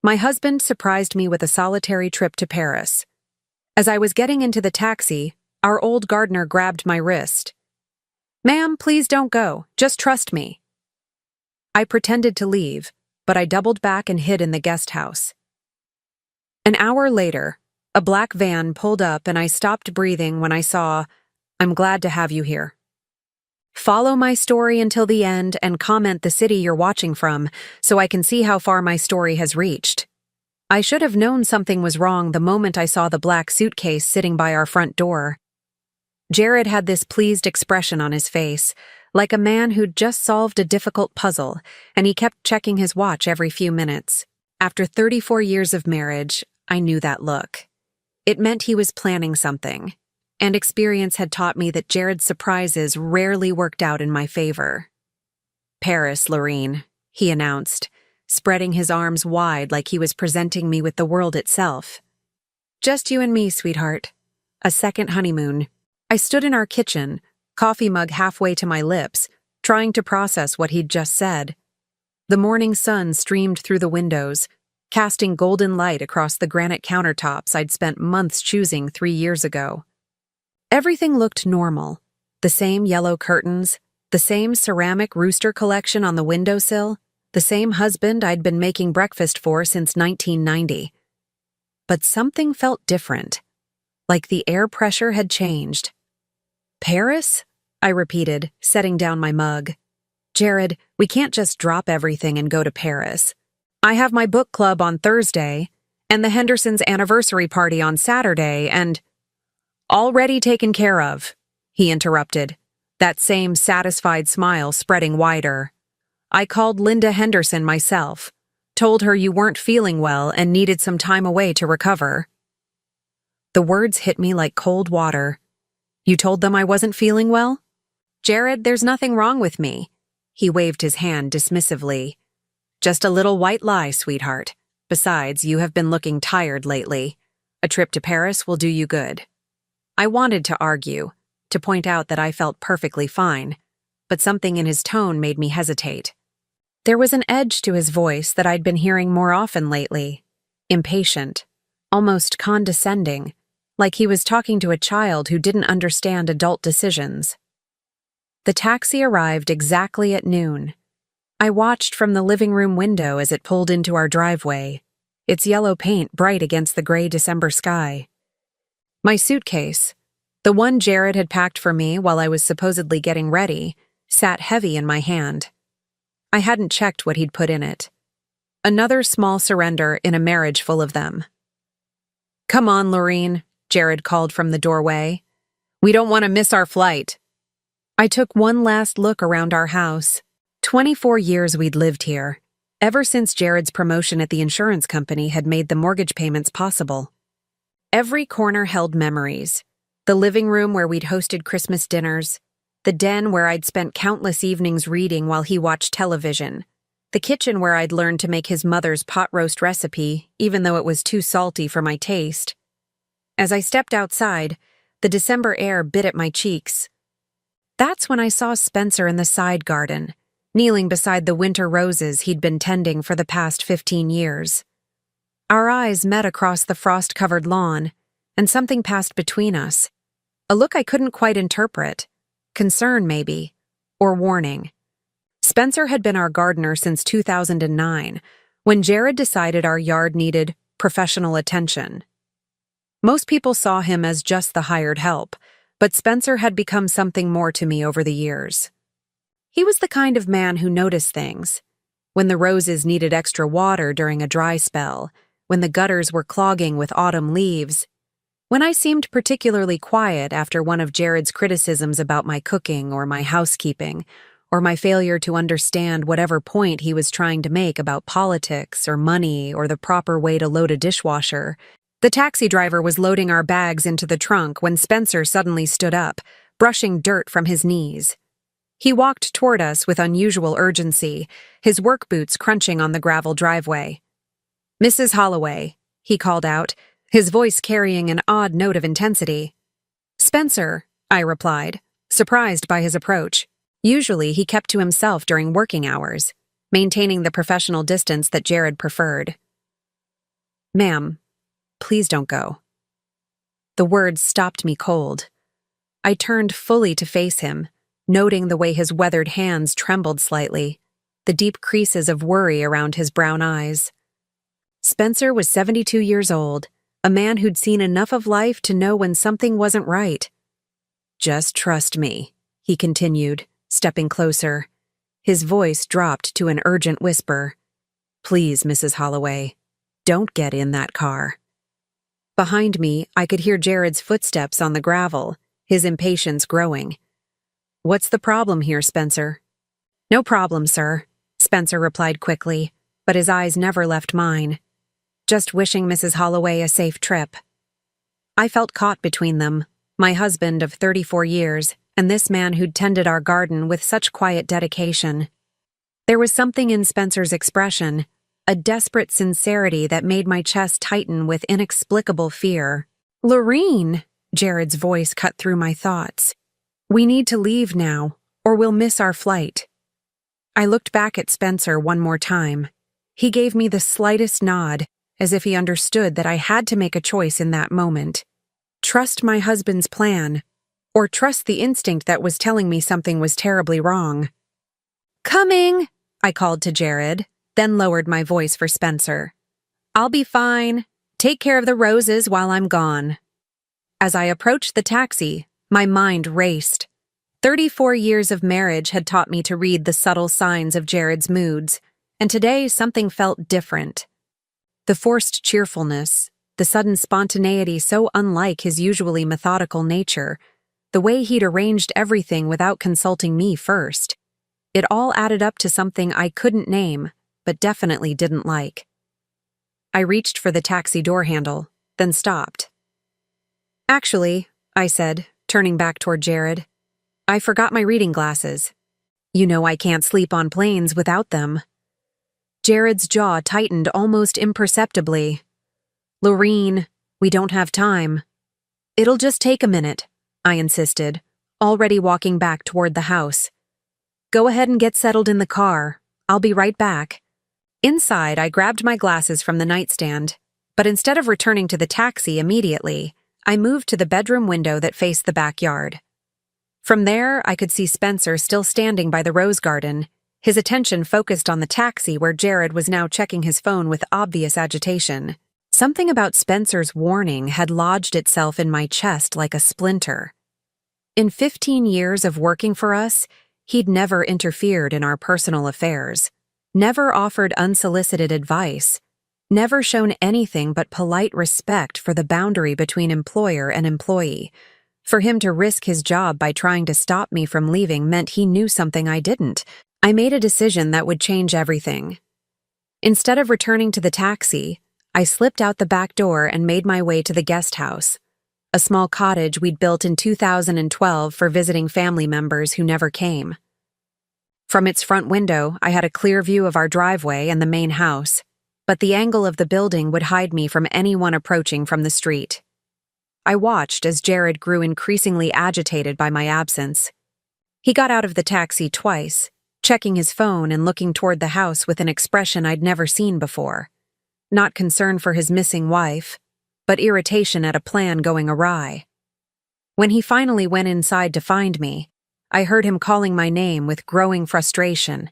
My husband surprised me with a solitary trip to Paris. As I was getting into the taxi, our old gardener grabbed my wrist. "Ma'am, please don't go. Just trust me." I pretended to leave, but I doubled back and hid in the guest house. An hour later, a black van pulled up and I stopped breathing when I saw, "I'm glad to have you here. Follow my story until the end and comment the city you're watching from so I can see how far my story has reached." I should have known something was wrong the moment I saw the black suitcase sitting by our front door. Jared had this pleased expression on his face, like a man who'd just solved a difficult puzzle, and he kept checking his watch every few minutes. After 34 years of marriage, I knew that look. It meant he was planning something, and experience had taught me that Jared's surprises rarely worked out in my favor. "Paris, Lorene," he announced, spreading his arms wide like he was presenting me with the world itself. "Just you and me, sweetheart. A second honeymoon." I stood in our kitchen, coffee mug halfway to my lips, trying to process what he'd just said. The morning sun streamed through the windows, casting golden light across the granite countertops I'd spent months choosing 3 years ago. Everything looked normal. The same yellow curtains, the same ceramic rooster collection on the windowsill, the same husband I'd been making breakfast for since 1990. But something felt different, like the air pressure had changed. "Paris?" I repeated, setting down my mug. "Jared, we can't just drop everything and go to Paris. I have my book club on Thursday, and the Hendersons' anniversary party on Saturday, and—" "Already taken care of," he interrupted, that same satisfied smile spreading wider. "I called Linda Henderson myself, told her you weren't feeling well and needed some time away to recover." The words hit me like cold water. "You told them I wasn't feeling well?" "Jared, there's nothing wrong with me." He waved his hand dismissively. "Just a little white lie, sweetheart. Besides, you have been looking tired lately. A trip to Paris will do you good." I wanted to argue, to point out that I felt perfectly fine, but something in his tone made me hesitate. There was an edge to his voice that I'd been hearing more often lately. Impatient, almost condescending, like he was talking to a child who didn't understand adult decisions. The taxi arrived exactly at noon. I watched from the living room window as it pulled into our driveway, its yellow paint bright against the gray December sky. My suitcase, the one Jared had packed for me while I was supposedly getting ready, sat heavy in my hand. I hadn't checked what he'd put in it. Another small surrender in a marriage full of them. "Come on, Lorene," Jared called from the doorway. "We don't want to miss our flight." I took one last look around our house. 24 years we'd lived here, ever since Jared's promotion at the insurance company had made the mortgage payments possible. Every corner held memories. The living room where we'd hosted Christmas dinners, the den where I'd spent countless evenings reading while he watched television, the kitchen where I'd learned to make his mother's pot roast recipe, even though it was too salty for my taste. As I stepped outside, the December air bit at my cheeks. That's when I saw Spencer in the side garden, kneeling beside the winter roses he'd been tending for the past 15 years. Our eyes met across the frost-covered lawn, and something passed between us. A look I couldn't quite interpret. Concern, maybe, or warning. Spencer had been our gardener since 2009, when Jared decided our yard needed professional attention. Most people saw him as just the hired help, but Spencer had become something more to me over the years. He was the kind of man who noticed things. When the roses needed extra water during a dry spell, when the gutters were clogging with autumn leaves, when I seemed particularly quiet after one of Jared's criticisms about my cooking or my housekeeping, or my failure to understand whatever point he was trying to make about politics or money or the proper way to load a dishwasher. The taxi driver was loading our bags into the trunk when Spencer suddenly stood up, brushing dirt from his knees. He walked toward us with unusual urgency, his work boots crunching on the gravel driveway. "Mrs. Holloway," he called out, his voice carrying an odd note of intensity. "Spencer," I replied, surprised by his approach. Usually he kept to himself during working hours, maintaining the professional distance that Jared preferred. Ma'am, please don't go. The words stopped me cold. I turned fully to face him, noting the way his weathered hands trembled slightly, the deep creases of worry around his brown eyes. Spencer was 72 years old, a man who'd seen enough of life to know when something wasn't right. "Just trust me," he continued, stepping closer. His voice dropped to an urgent whisper. "Please, Mrs. Holloway, don't get in that car." Behind me, I could hear Jared's footsteps on the gravel, his impatience growing. "What's the problem here, Spencer?" "No problem, sir," Spencer replied quickly, but his eyes never left mine. "Just wishing Mrs. Holloway a safe trip." I felt caught between them, my husband of 34 years, and this man who'd tended our garden with such quiet dedication. There was something in Spencer's expression, a desperate sincerity that made my chest tighten with inexplicable fear. "Lorene," Jared's voice cut through my thoughts. "We need to leave now, or we'll miss our flight." I looked back at Spencer one more time. He gave me the slightest nod, as if he understood that I had to make a choice in that moment. Trust my husband's plan, or trust the instinct that was telling me something was terribly wrong. "Coming!" I called to Jared, then lowered my voice for Spencer. "I'll be fine. Take care of the roses while I'm gone." As I approached the taxi, my mind raced. 34 years of marriage had taught me to read the subtle signs of Jared's moods, and today something felt different. The forced cheerfulness, the sudden spontaneity so unlike his usually methodical nature, the way he'd arranged everything without consulting me first. It all added up to something I couldn't name, but definitely didn't like. I reached for the taxi door handle, then stopped. "Actually," I said, turning back toward Jared, "I forgot my reading glasses. You know I can't sleep on planes without them." Jared's jaw tightened almost imperceptibly. "Lorene, we don't have time." "It'll just take a minute," I insisted, already walking back toward the house. "Go ahead and get settled in the car. I'll be right back." Inside, I grabbed my glasses from the nightstand, but instead of returning to the taxi immediately, I moved to the bedroom window that faced the backyard. From there, I could see Spencer still standing by the rose garden, his attention focused on the taxi where Jared was now checking his phone with obvious agitation. Something about Spencer's warning had lodged itself in my chest like a splinter. In 15 years of working for us, he'd never interfered in our personal affairs, never offered unsolicited advice, never shown anything but polite respect for the boundary between employer and employee. For him to risk his job by trying to stop me from leaving meant he knew something I didn't. I made a decision that would change everything. Instead of returning to the taxi, I slipped out the back door and made my way to the guest house, a small cottage we'd built in 2012 for visiting family members who never came. From its front window, I had a clear view of our driveway and the main house, but the angle of the building would hide me from anyone approaching from the street. I watched as Jared grew increasingly agitated by my absence. He got out of the taxi twice, checking his phone and looking toward the house with an expression I'd never seen before. Not concern for his missing wife, but irritation at a plan going awry. When he finally went inside to find me, I heard him calling my name with growing frustration.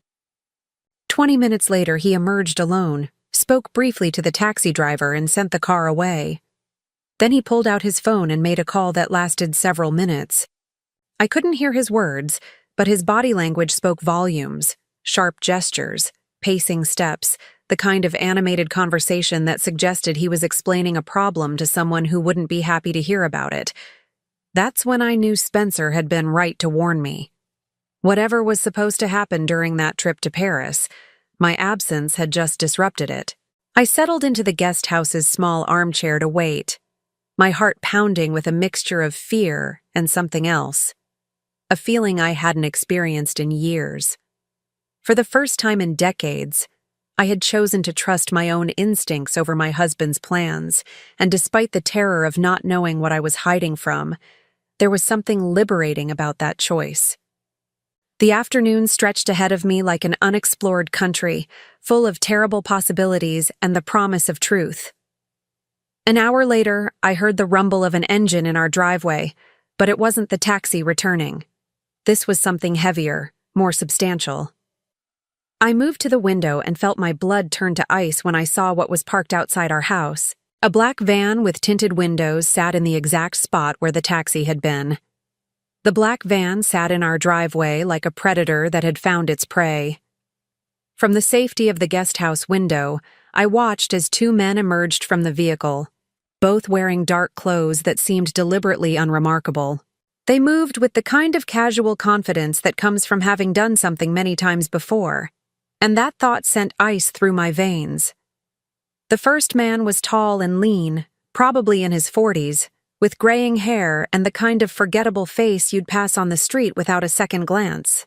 20 minutes later, he emerged alone, spoke briefly to the taxi driver and sent the car away. Then he pulled out his phone and made a call that lasted several minutes. I couldn't hear his words, but his body language spoke volumes, sharp gestures, pacing steps, the kind of animated conversation that suggested he was explaining a problem to someone who wouldn't be happy to hear about it. That's when I knew Spencer had been right to warn me. Whatever was supposed to happen during that trip to Paris, my absence had just disrupted it. I settled into the guest house's small armchair to wait, my heart pounding with a mixture of fear and something else, a feeling I hadn't experienced in years. For the first time in decades, I had chosen to trust my own instincts over my husband's plans, and despite the terror of not knowing what I was hiding from, there was something liberating about that choice. The afternoon stretched ahead of me like an unexplored country, full of terrible possibilities and the promise of truth. An hour later, I heard the rumble of an engine in our driveway, but it wasn't the taxi returning. This was something heavier, more substantial. I moved to the window and felt my blood turn to ice when I saw what was parked outside our house. A black van with tinted windows sat in the exact spot where the taxi had been. The black van sat in our driveway like a predator that had found its prey. From the safety of the guest house window, I watched as two men emerged from the vehicle, both wearing dark clothes that seemed deliberately unremarkable. They moved with the kind of casual confidence that comes from having done something many times before, and that thought sent ice through my veins. The first man was tall and lean, probably in his 40s, with graying hair and the kind of forgettable face you'd pass on the street without a second glance.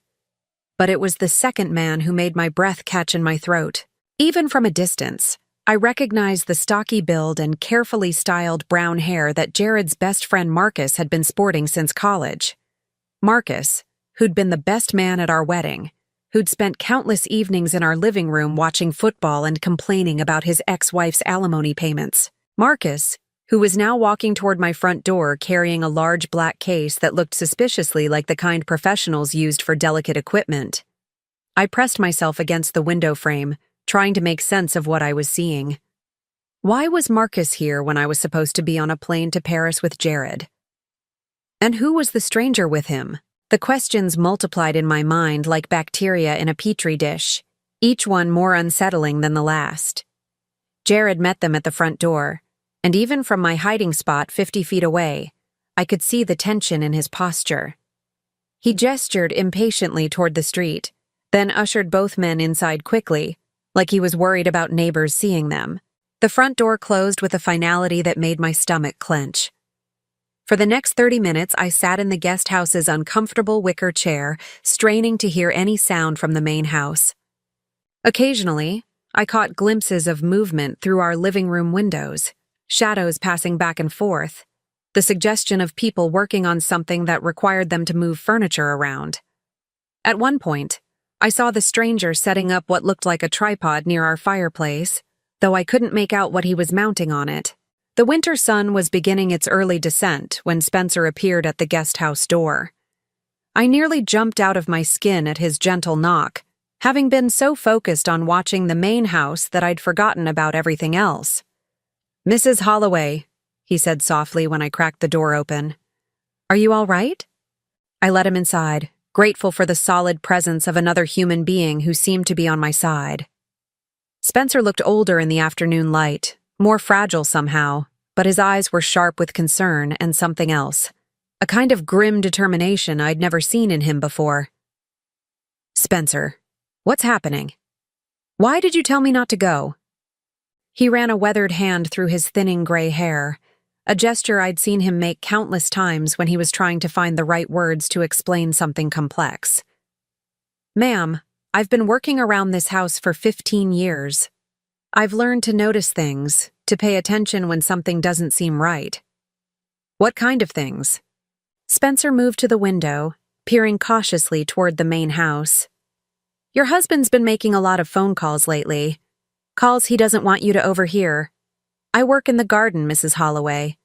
But it was the second man who made my breath catch in my throat. Even from a distance, I recognized the stocky build and carefully styled brown hair that Jared's best friend Marcus had been sporting since college. Marcus, who'd been the best man at our wedding, who'd spent countless evenings in our living room watching football and complaining about his ex-wife's alimony payments. Marcus, who was now walking toward my front door carrying a large black case that looked suspiciously like the kind professionals used for delicate equipment. I pressed myself against the window frame, trying to make sense of what I was seeing. Why was Marcus here when I was supposed to be on a plane to Paris with Jared? And who was the stranger with him? The questions multiplied in my mind like bacteria in a petri dish, each one more unsettling than the last. Jared met them at the front door, and even from my hiding spot 50 feet away, I could see the tension in his posture. He gestured impatiently toward the street, then ushered both men inside quickly, like he was worried about neighbors seeing them. The front door closed with a finality that made my stomach clench. For the next 30 minutes, I sat in the guest house's uncomfortable wicker chair, straining to hear any sound from the main house. Occasionally, I caught glimpses of movement through our living room windows, shadows passing back and forth, the suggestion of people working on something that required them to move furniture around. At one point, I saw the stranger setting up what looked like a tripod near our fireplace, though I couldn't make out what he was mounting on it. The winter sun was beginning its early descent when Spencer appeared at the guest house door. I nearly jumped out of my skin at his gentle knock, having been so focused on watching the main house that I'd forgotten about everything else. "Mrs. Holloway," he said softly when I cracked the door open. "Are you all right?" I let him inside, grateful for the solid presence of another human being who seemed to be on my side. Spencer looked older in the afternoon light, more fragile somehow, but his eyes were sharp with concern and something else, a kind of grim determination I'd never seen in him before. "Spencer, what's happening? Why did you tell me not to go?" He ran a weathered hand through his thinning gray hair, a gesture I'd seen him make countless times when he was trying to find the right words to explain something complex. "Ma'am, I've been working around this house for 15 years. I've learned to notice things, to pay attention when something doesn't seem right." "What kind of things?" Spencer moved to the window, peering cautiously toward the main house. "Your husband's been making a lot of phone calls lately. Calls he doesn't want you to overhear. I work in the garden, Mrs. Holloway.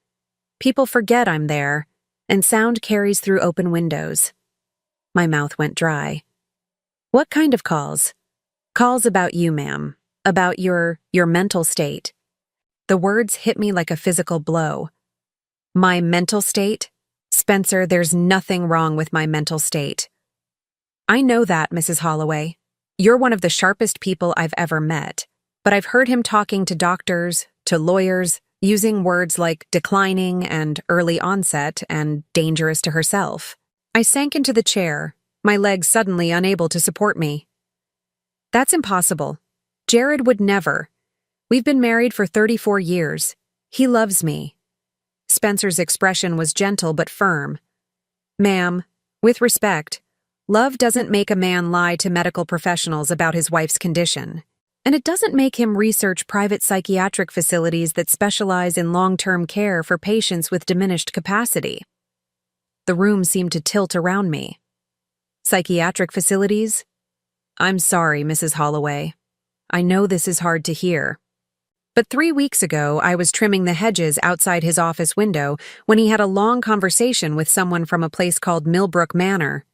People forget I'm there, and sound carries through open windows." My mouth went dry. "What kind of calls?" "Calls about you, ma'am. About your mental state." The words hit me like a physical blow. "My mental state? Spencer, there's nothing wrong with my mental state." "I know that, Mrs. Holloway. You're one of the sharpest people I've ever met, but I've heard him talking to doctors, to lawyers, using words like declining and early onset and dangerous to herself." I sank into the chair, my legs suddenly unable to support me. "That's impossible. Jared would never. We've been married for 34 years. He loves me." Spencer's expression was gentle but firm. "Ma'am, with respect, love doesn't make a man lie to medical professionals about his wife's condition, and it doesn't make him research private psychiatric facilities that specialize in long-term care for patients with diminished capacity." The room seemed to tilt around me. "Psychiatric facilities? I'm sorry, Mrs. Holloway. I know this is hard to hear." But 3 weeks ago, I was trimming the hedges outside his office window when he had a long conversation with someone from a place called Millbrook Manor.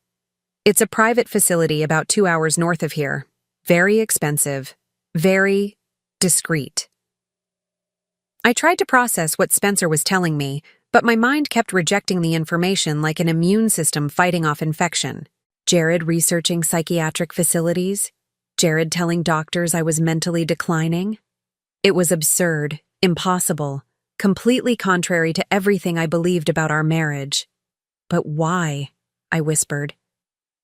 It's a private facility about 2 hours north of here. Very expensive. Very discreet. I tried to process what Spencer was telling me, but my mind kept rejecting the information like an immune system fighting off infection. Jared researching psychiatric facilities. Jared telling doctors I was mentally declining. It was absurd, impossible, completely contrary to everything I believed about our marriage. But why? I whispered.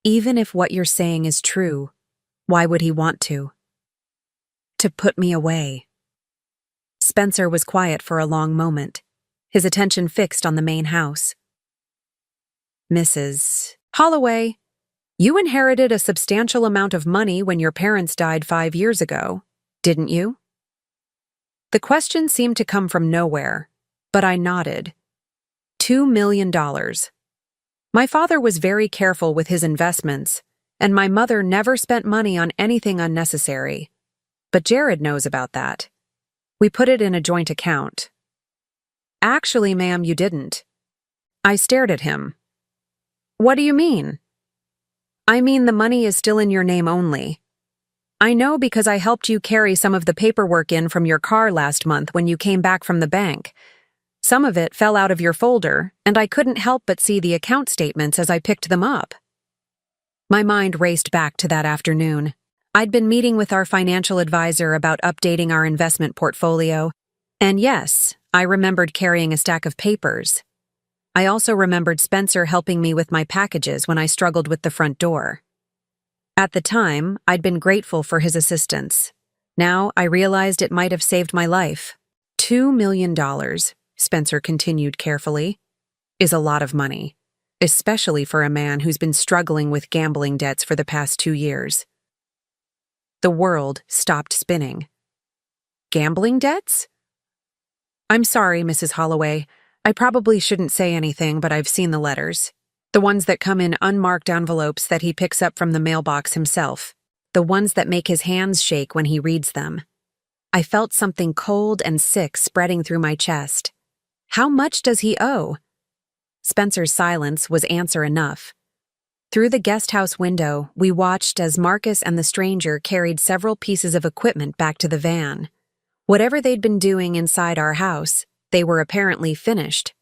Even if what you're saying is true, why would he want to? To put me away. Spencer was quiet for a long moment, his attention fixed on the main house. Mrs. Holloway, you inherited a substantial amount of money when your parents died 5 years ago, didn't you? The question seemed to come from nowhere, but I nodded. $2 million. My father was very careful with his investments, and my mother never spent money on anything unnecessary. But Jared knows about that. We put it in a joint account. Actually, ma'am, you didn't. I stared at him. What do you mean? I mean the money is still in your name only. I know because I helped you carry some of the paperwork in from your car last month when you came back from the bank. Some of it fell out of your folder, and I couldn't help but see the account statements as I picked them up. My mind raced back to that afternoon. I'd been meeting with our financial advisor about updating our investment portfolio, and yes, I remembered carrying a stack of papers. I also remembered Spencer helping me with my packages when I struggled with the front door. At the time, I'd been grateful for his assistance. Now, I realized it might have saved my life. $2 million, Spencer continued carefully, is a lot of money, especially for a man who's been struggling with gambling debts for the past 2 years. The world stopped spinning. Gambling debts? I'm sorry, Mrs. Holloway. I probably shouldn't say anything, but I've seen the letters. The ones that come in unmarked envelopes that he picks up from the mailbox himself. The ones that make his hands shake when he reads them. I felt something cold and sick spreading through my chest. How much does he owe? Spencer's silence was answer enough. Through the guest house window, we watched as Marcus and the stranger carried several pieces of equipment back to the van. Whatever they'd been doing inside our house, they were apparently finished.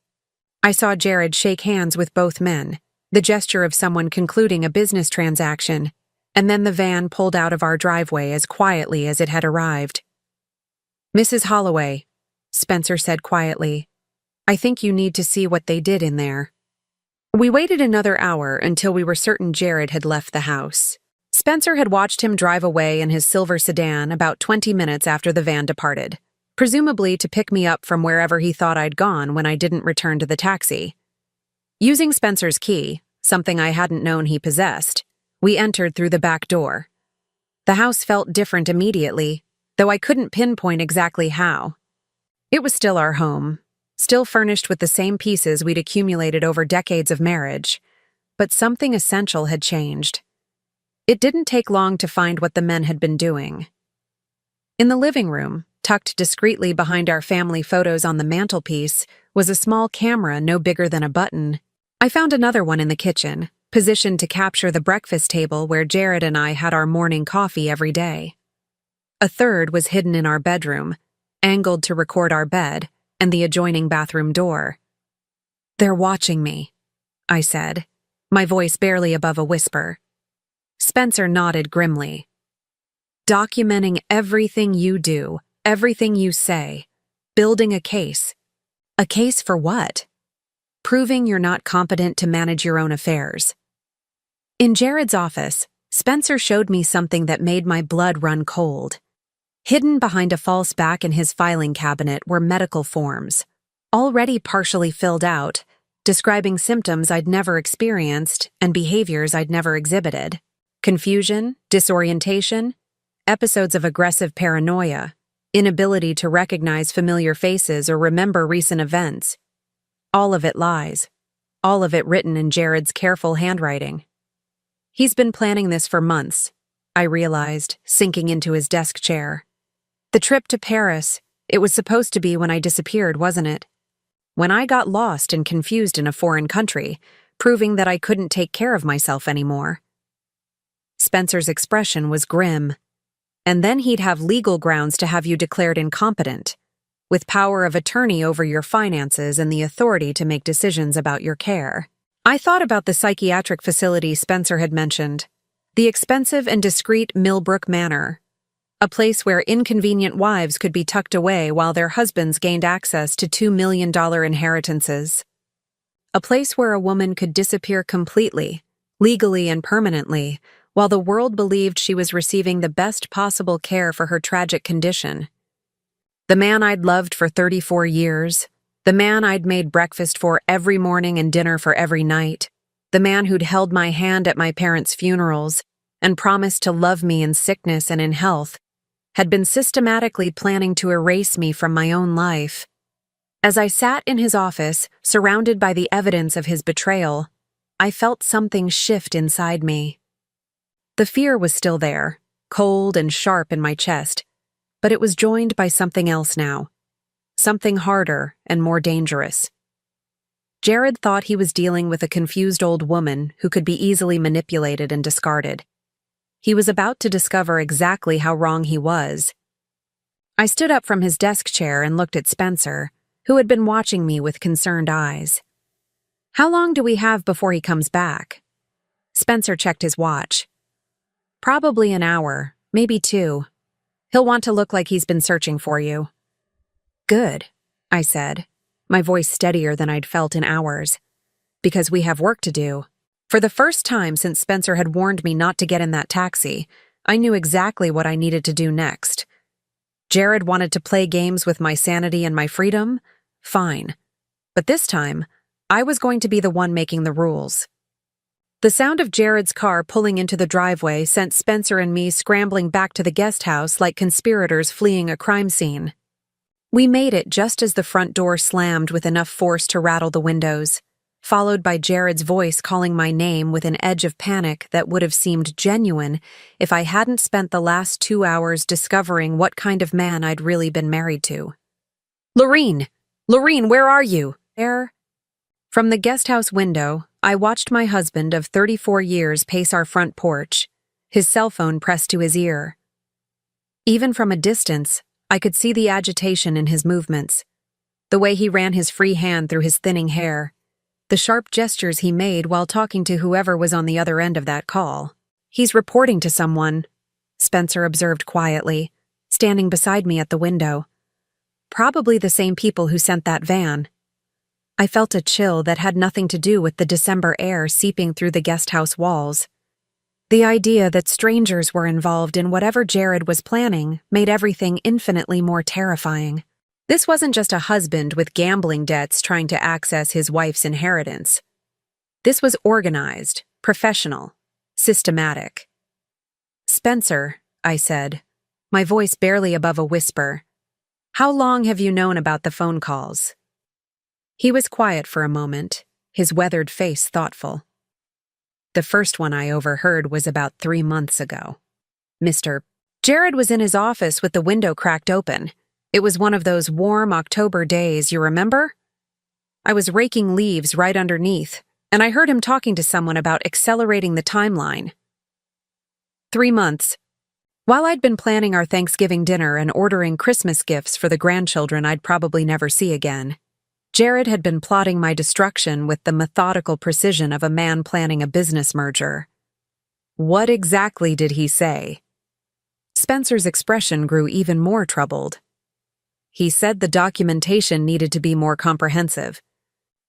I saw Jared shake hands with both men, the gesture of someone concluding a business transaction, and then the van pulled out of our driveway as quietly as it had arrived. Mrs. Holloway, Spencer said quietly, I think you need to see what they did in there. We waited another hour until we were certain Jared had left the house. Spencer had watched him drive away in his silver sedan about 20 minutes after the van departed, presumably to pick me up from wherever he thought I'd gone when I didn't return to the taxi. Using Spencer's key, something I hadn't known he possessed, we entered through the back door. The house felt different immediately, though I couldn't pinpoint exactly how. It was still our home, still furnished with the same pieces we'd accumulated over decades of marriage, but something essential had changed. It didn't take long to find what the men had been doing. In the living room, tucked discreetly behind our family photos on the mantelpiece, was a small camera no bigger than a button. I found another one in the kitchen, positioned to capture the breakfast table where Jared and I had our morning coffee every day. A third was hidden in our bedroom, angled to record our bed and the adjoining bathroom door. They're watching me, I said, my voice barely above a whisper. Spencer nodded grimly. Documenting everything you do, everything you say, building a case. A case for what? Proving you're not competent to manage your own affairs. In Jared's office, Spencer showed me something that made my blood run cold. Hidden behind a false back in his filing cabinet were medical forms, already partially filled out, describing symptoms I'd never experienced and behaviors I'd never exhibited. Confusion, disorientation, episodes of aggressive paranoia, inability to recognize familiar faces or remember recent events. All of it lies, all of it written in Jared's careful handwriting. He's been planning this for months, I realized, sinking into his desk chair. The trip to Paris, It was supposed to be when I disappeared, wasn't it? When I got lost and confused in a foreign country, proving that I couldn't take care of myself anymore. Spencer's expression was grim. And then he'd have legal grounds to have you declared incompetent, with power of attorney over your finances and the authority to make decisions about your care. I thought about the psychiatric facility Spencer had mentioned, the expensive and discreet Millbrook Manor, a place where inconvenient wives could be tucked away while their husbands gained access to $2 million inheritances. A place where a woman could disappear completely, legally and permanently, while the world believed she was receiving the best possible care for her tragic condition. The man I'd loved for 34 years, the man I'd made breakfast for every morning and dinner for every night, the man who'd held my hand at my parents' funerals and promised to love me in sickness and in health, had been systematically planning to erase me from my own life. As I sat in his office, surrounded by the evidence of his betrayal, I felt something shift inside me. The fear was still there, cold and sharp in my chest, but it was joined by something else now. Something harder and more dangerous. Jared thought he was dealing with a confused old woman who could be easily manipulated and discarded. He was about to discover exactly how wrong he was. I stood up from his desk chair and looked at Spencer, who had been watching me with concerned eyes. "How long do we have before he comes back?" Spencer checked his watch. "Probably an hour, maybe 2. He'll want to look like he's been searching for you." "Good," I said, my voice steadier than I'd felt in hours. "Because we have work to do." For the first time since Spencer had warned me not to get in that taxi, I knew exactly what I needed to do next. Jared wanted to play games with my sanity and my freedom? Fine. But this time, I was going to be the one making the rules. The sound of Jared's car pulling into the driveway sent Spencer and me scrambling back to the guest house like conspirators fleeing a crime scene. We made it just as the front door slammed with enough force to rattle the windows, followed by Jared's voice calling my name with an edge of panic that would have seemed genuine if I hadn't spent the last 2 hours discovering what kind of man I'd really been married to. "Lorene! Lorene, where are you?" "There." From the guest house window, I watched my husband of 34 years pace our front porch, his cell phone pressed to his ear. Even from a distance, I could see the agitation in his movements, the way he ran his free hand through his thinning hair, the sharp gestures he made while talking to whoever was on the other end of that call. "He's reporting to someone," Spencer observed quietly, standing beside me at the window. "Probably the same people who sent that van." I felt a chill that had nothing to do with the December air seeping through the guest house walls. The idea that strangers were involved in whatever Jared was planning made everything infinitely more terrifying. This wasn't just a husband with gambling debts trying to access his wife's inheritance. This was organized, professional, systematic. "Spencer," I said, my voice barely above a whisper, "how long have you known about the phone calls?" He was quiet for a moment, his weathered face thoughtful. "The first one I overheard was about 3 months ago. Mr. Jared was in his office with the window cracked open. It was one of those warm October days, you remember? I was raking leaves right underneath, and I heard him talking to someone about accelerating the timeline. 3 months. While I'd been planning our Thanksgiving dinner and ordering Christmas gifts for the grandchildren I'd probably never see again, Jared had been plotting my destruction with the methodical precision of a man planning a business merger. What exactly did he say? Spencer's expression grew even more troubled. He said the documentation needed to be more comprehensive,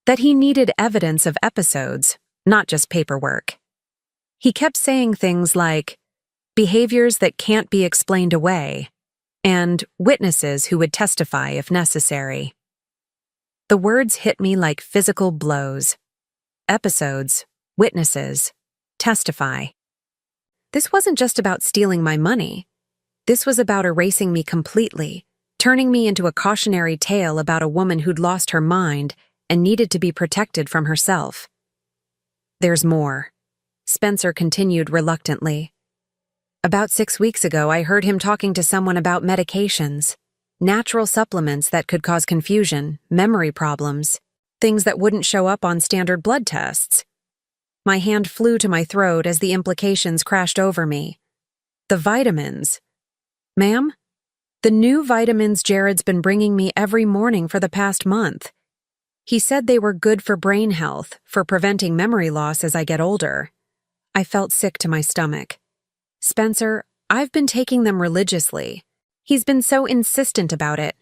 that he needed evidence of episodes, not just paperwork. He kept saying things like, behaviors that can't be explained away, and witnesses who would testify if necessary. The words hit me like physical blows. Episodes, witnesses, testify. This wasn't just about stealing my money. This was about erasing me completely, turning me into a cautionary tale about a woman who'd lost her mind and needed to be protected from herself. "There's more," Spencer continued reluctantly. "About 6 weeks ago, I heard him talking to someone about medications. natural supplements that could cause confusion, memory problems, things that wouldn't show up on standard blood tests. My hand flew to my throat as the implications crashed over me. The vitamins. Ma'am? The new vitamins Jared's been bringing me every morning for the past month. He said they were good for brain health, for preventing memory loss as I get older. I felt sick to my stomach. Spencer, I've been taking them religiously. He's been so insistent about it,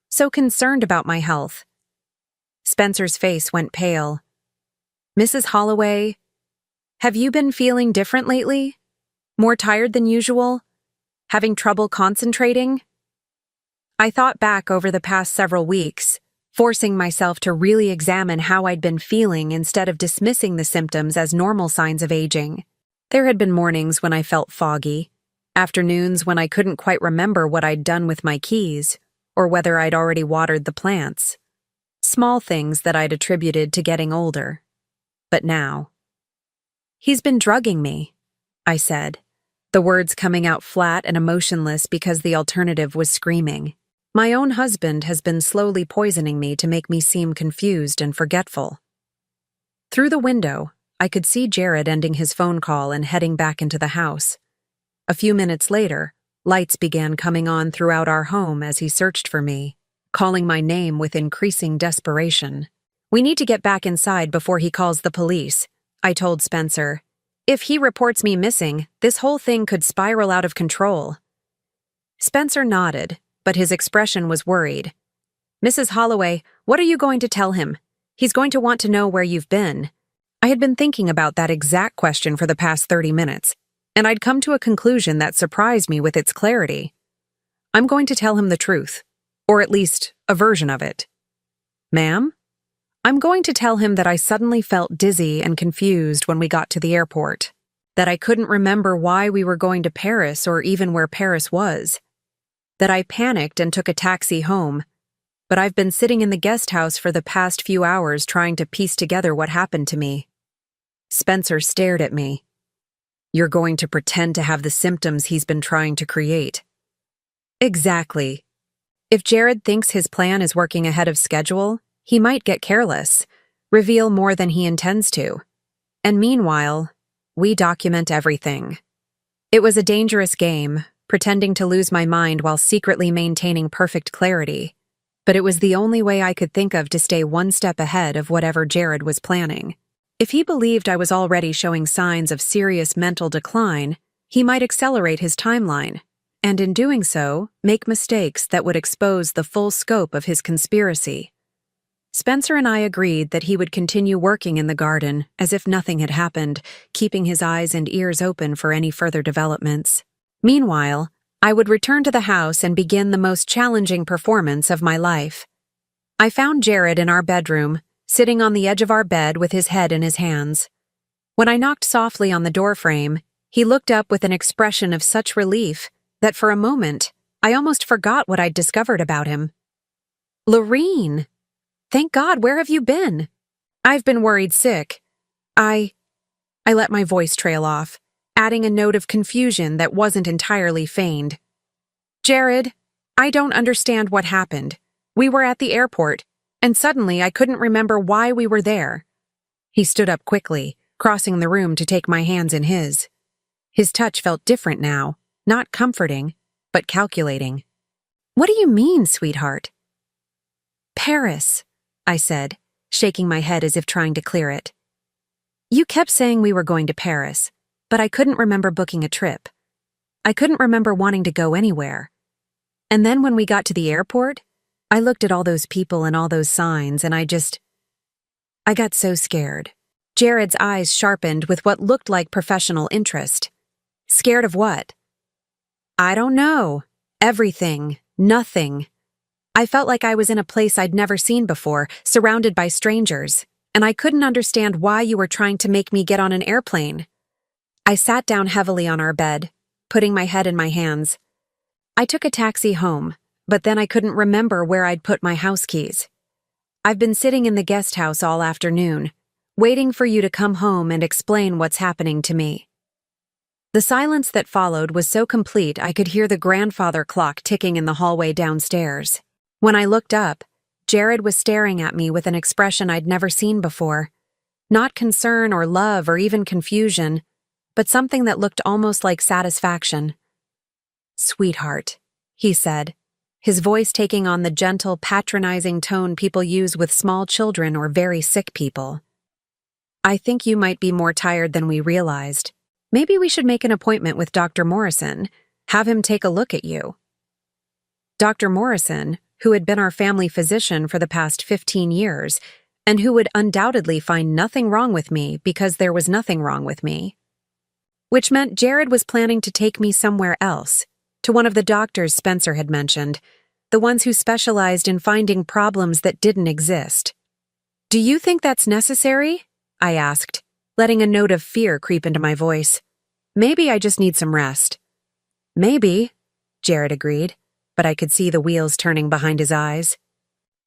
so concerned about my health. Spencer's face went pale. Mrs. Holloway, have you been feeling different lately? More tired than usual? Having trouble concentrating? I thought back over the past several weeks, forcing myself to really examine how I'd been feeling instead of dismissing the symptoms as normal signs of aging. There had been mornings when I felt foggy, afternoons when I couldn't quite remember what I'd done with my keys, or whether I'd already watered the plants. Small things that I'd attributed to getting older. But now. He's been drugging me, I said, the words coming out flat and emotionless because the alternative was screaming. My own husband has been slowly poisoning me to make me seem confused and forgetful. Through the window, I could see Jared ending his phone call and heading back into the house. A few minutes later, lights began coming on throughout our home as he searched for me, calling my name with increasing desperation. We need to get back inside before he calls the police, I told Spencer. If he reports me missing, this whole thing could spiral out of control. Spencer nodded, but his expression was worried. Mrs. Holloway, what are you going to tell him? He's going to want to know where you've been. I had been thinking about that exact question for the past 30 minutes, and I'd come to a conclusion that surprised me with its clarity. I'm going to tell him the truth, or at least a version of it. Ma'am? I'm going to tell him that I suddenly felt dizzy and confused when we got to the airport, that I couldn't remember why we were going to Paris or even where Paris was, that I panicked and took a taxi home, but I've been sitting in the guest house for the past few hours trying to piece together what happened to me. Spencer stared at me. You're going to pretend to have the symptoms he's been trying to create. Exactly. If Jared thinks his plan is working ahead of schedule, he might get careless, reveal more than he intends to. And meanwhile, we document everything. It was a dangerous game, pretending to lose my mind while secretly maintaining perfect clarity. But it was the only way I could think of to stay one step ahead of whatever Jared was planning. If he believed I was already showing signs of serious mental decline, he might accelerate his timeline, and in doing so, make mistakes that would expose the full scope of his conspiracy. Spencer and I agreed that he would continue working in the garden as if nothing had happened, keeping his eyes and ears open for any further developments. Meanwhile, I would return to the house and begin the most challenging performance of my life. I found Jared in our bedroom, sitting on the edge of our bed with his head in his hands. When I knocked softly on the doorframe, he looked up with an expression of such relief that for a moment, I almost forgot what I'd discovered about him. Lorene! Thank God, where have you been? I've been worried sick. I let my voice trail off, adding a note of confusion that wasn't entirely feigned. Jared, I don't understand what happened. We were at the airport, and suddenly I couldn't remember why we were there. He stood up quickly, crossing the room to take my hands in his. His touch felt different now, not comforting, but calculating. What do you mean, sweetheart? Paris, I said, shaking my head as if trying to clear it. You kept saying we were going to Paris, but I couldn't remember booking a trip. I couldn't remember wanting to go anywhere. And then when we got to the airport, I looked at all those people and all those signs, and I got so scared. Jared's eyes sharpened with what looked like professional interest. Scared of what? I don't know. Everything. Nothing. I felt like I was in a place I'd never seen before, surrounded by strangers, and I couldn't understand why you were trying to make me get on an airplane. I sat down heavily on our bed, putting my head in my hands. I took a taxi home, but then I couldn't remember where I'd put my house keys. I've been sitting in the guest house all afternoon, waiting for you to come home and explain what's happening to me. The silence that followed was so complete I could hear the grandfather clock ticking in the hallway downstairs. When I looked up, Jared was staring at me with an expression I'd never seen before. Not concern or love or even confusion, but something that looked almost like satisfaction. "Sweetheart," he said, his voice taking on the gentle, patronizing tone people use with small children or very sick people. "I think you might be more tired than we realized. Maybe we should make an appointment with Dr. Morrison, have him take a look at you." Dr. Morrison, who had been our family physician for the past 15 years, and who would undoubtedly find nothing wrong with me because there was nothing wrong with me. Which meant Jared was planning to take me somewhere else, to one of the doctors Spencer had mentioned, the ones who specialized in finding problems that didn't exist. "Do you think that's necessary?" I asked, letting a note of fear creep into my voice. "Maybe I just need some rest." "Maybe," Jared agreed, but I could see the wheels turning behind his eyes.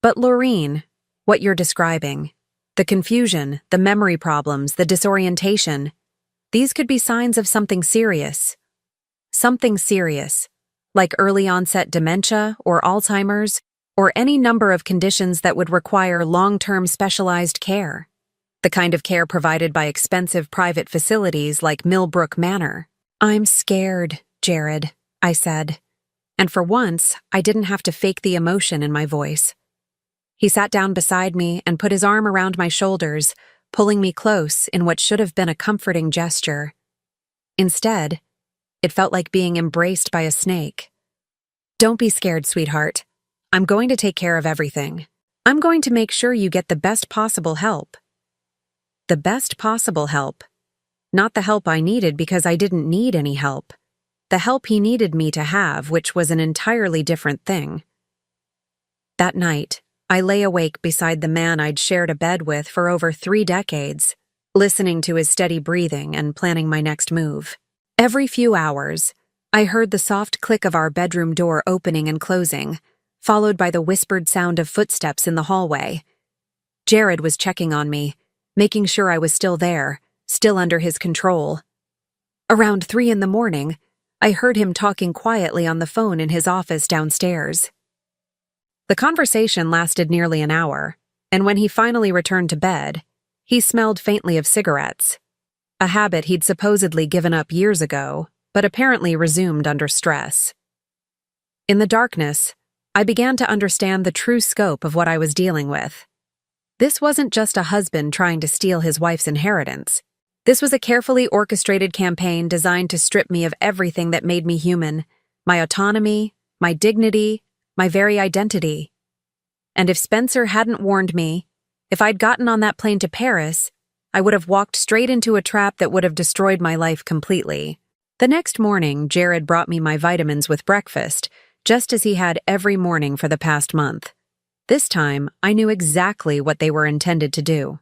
"But Laureen, what you're describing, the confusion, the memory problems, the disorientation, these could be signs of something serious. Something serious, like early-onset dementia or Alzheimer's, or any number of conditions that would require long-term specialized care. The kind of care provided by expensive private facilities like Millbrook Manor." "I'm scared, Jared," I said. And for once, I didn't have to fake the emotion in my voice. He sat down beside me and put his arm around my shoulders, pulling me close in what should have been a comforting gesture. Instead, it felt like being embraced by a snake. "Don't be scared, sweetheart. I'm going to take care of everything. I'm going to make sure you get the best possible help." The best possible help. Not the help I needed because I didn't need any help. The help he needed me to have, which was an entirely different thing. That night, I lay awake beside the man I'd shared a bed with for over 3 decades, listening to his steady breathing and planning my next move. Every few hours, I heard the soft click of our bedroom door opening and closing, followed by the whispered sound of footsteps in the hallway. Jared was checking on me, making sure I was still there, still under his control. Around 3 in the morning, I heard him talking quietly on the phone in his office downstairs. The conversation lasted nearly an hour, and when he finally returned to bed, he smelled faintly of cigarettes, a habit he'd supposedly given up years ago, but apparently resumed under stress. In the darkness, I began to understand the true scope of what I was dealing with. This wasn't just a husband trying to steal his wife's inheritance. This was a carefully orchestrated campaign designed to strip me of everything that made me human, my autonomy, my dignity, my very identity. And if Spencer hadn't warned me, if I'd gotten on that plane to Paris, I would have walked straight into a trap that would have destroyed my life completely. The next morning, Jared brought me my vitamins with breakfast, just as he had every morning for the past month. This time, I knew exactly what they were intended to do.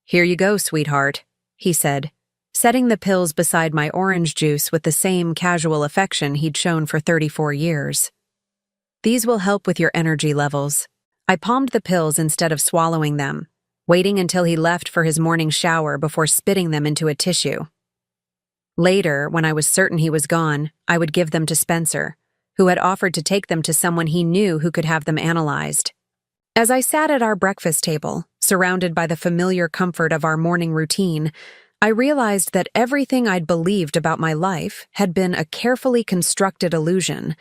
"Here you go, sweetheart," he said, setting the pills beside my orange juice with the same casual affection he'd shown for 34 years. "These will help with your energy levels." I palmed the pills instead of swallowing them, waiting until he left for his morning shower before spitting them into a tissue. Later, when I was certain he was gone, I would give them to Spencer, who had offered to take them to someone he knew who could have them analyzed. As I sat at our breakfast table, surrounded by the familiar comfort of our morning routine, I realized that everything I'd believed about my life had been a carefully constructed illusion.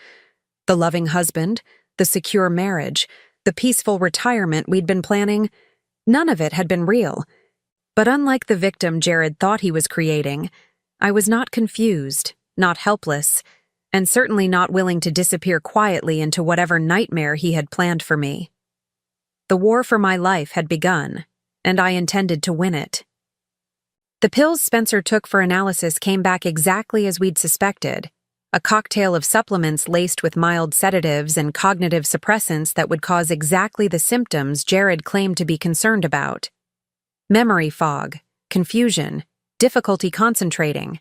The loving husband, the secure marriage, the peaceful retirement we'd been planning, none of it had been real. But unlike the victim Jared thought he was creating, I was not confused, not helpless, and certainly not willing to disappear quietly into whatever nightmare he had planned for me. The war for my life had begun, and I intended to win it. The pills Spencer took for analysis came back exactly as we'd suspected, a cocktail of supplements laced with mild sedatives and cognitive suppressants that would cause exactly the symptoms Jared claimed to be concerned about. Memory fog, confusion, difficulty concentrating.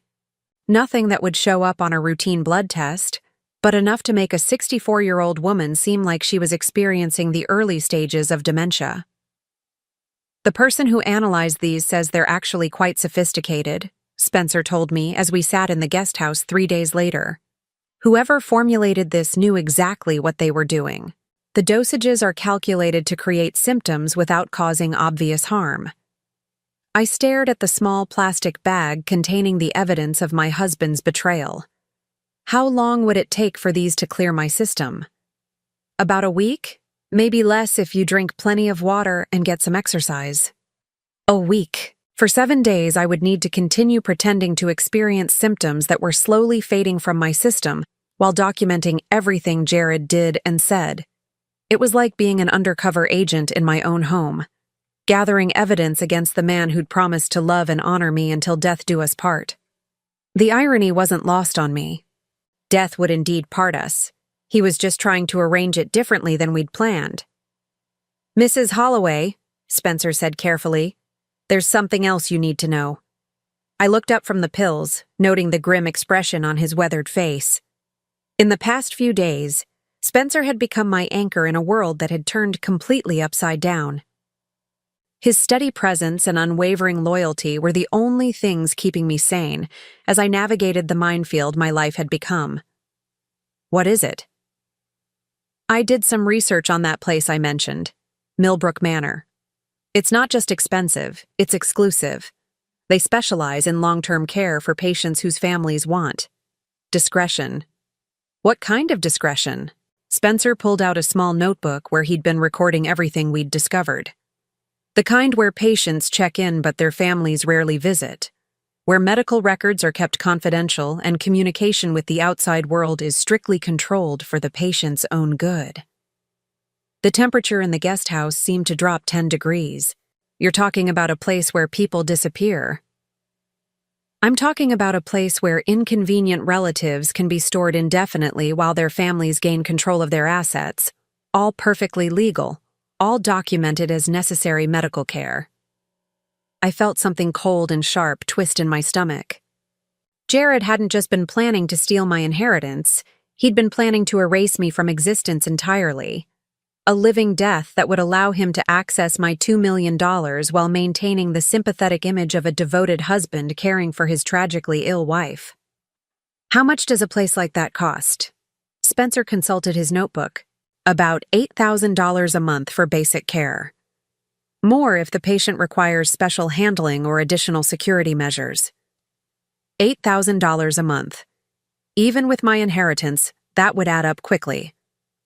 Nothing that would show up on a routine blood test, but enough to make a 64-year-old woman seem like she was experiencing the early stages of dementia. The person who analyzed these says they're actually quite sophisticated, Spencer told me as we sat in the guest house 3 days later. Whoever formulated this knew exactly what they were doing. The dosages are calculated to create symptoms without causing obvious harm. I stared at the small plastic bag containing the evidence of my husband's betrayal. How long would it take for these to clear my system? About a week? Maybe less if you drink plenty of water and get some exercise. A week. For 7 days, I would need to continue pretending to experience symptoms that were slowly fading from my system while documenting everything Jared did and said. It was like being an undercover agent in my own home, gathering evidence against the man who'd promised to love and honor me until death do us part. The irony wasn't lost on me. Death would indeed part us. He was just trying to arrange it differently than we'd planned. "Mrs. Holloway," Spencer said carefully, "there's something else you need to know." I looked up from the pills, noting the grim expression on his weathered face. In the past few days, Spencer had become my anchor in a world that had turned completely upside down. His steady presence and unwavering loyalty were the only things keeping me sane as I navigated the minefield my life had become. "What is it?" "I did some research on that place I mentioned, Millbrook Manor. It's not just expensive, it's exclusive. They specialize in long-term care for patients whose families want discretion." "What kind of discretion?" Spencer pulled out a small notebook where he'd been recording everything we'd discovered. "The kind where patients check in but their families rarely visit, where medical records are kept confidential and communication with the outside world is strictly controlled for the patient's own good." The temperature in the guest house seemed to drop 10 degrees. "You're talking about a place where people disappear." "I'm talking about a place where inconvenient relatives can be stored indefinitely while their families gain control of their assets, all perfectly legal, all documented as necessary medical care." I felt something cold and sharp twist in my stomach. Jared hadn't just been planning to steal my inheritance, he'd been planning to erase me from existence entirely. A living death that would allow him to access my $2 million while maintaining the sympathetic image of a devoted husband caring for his tragically ill wife. "How much does a place like that cost?" Spencer consulted his notebook. "About $8,000 a month for basic care. More if the patient requires special handling or additional security measures." $8,000 a month. Even with my inheritance, that would add up quickly.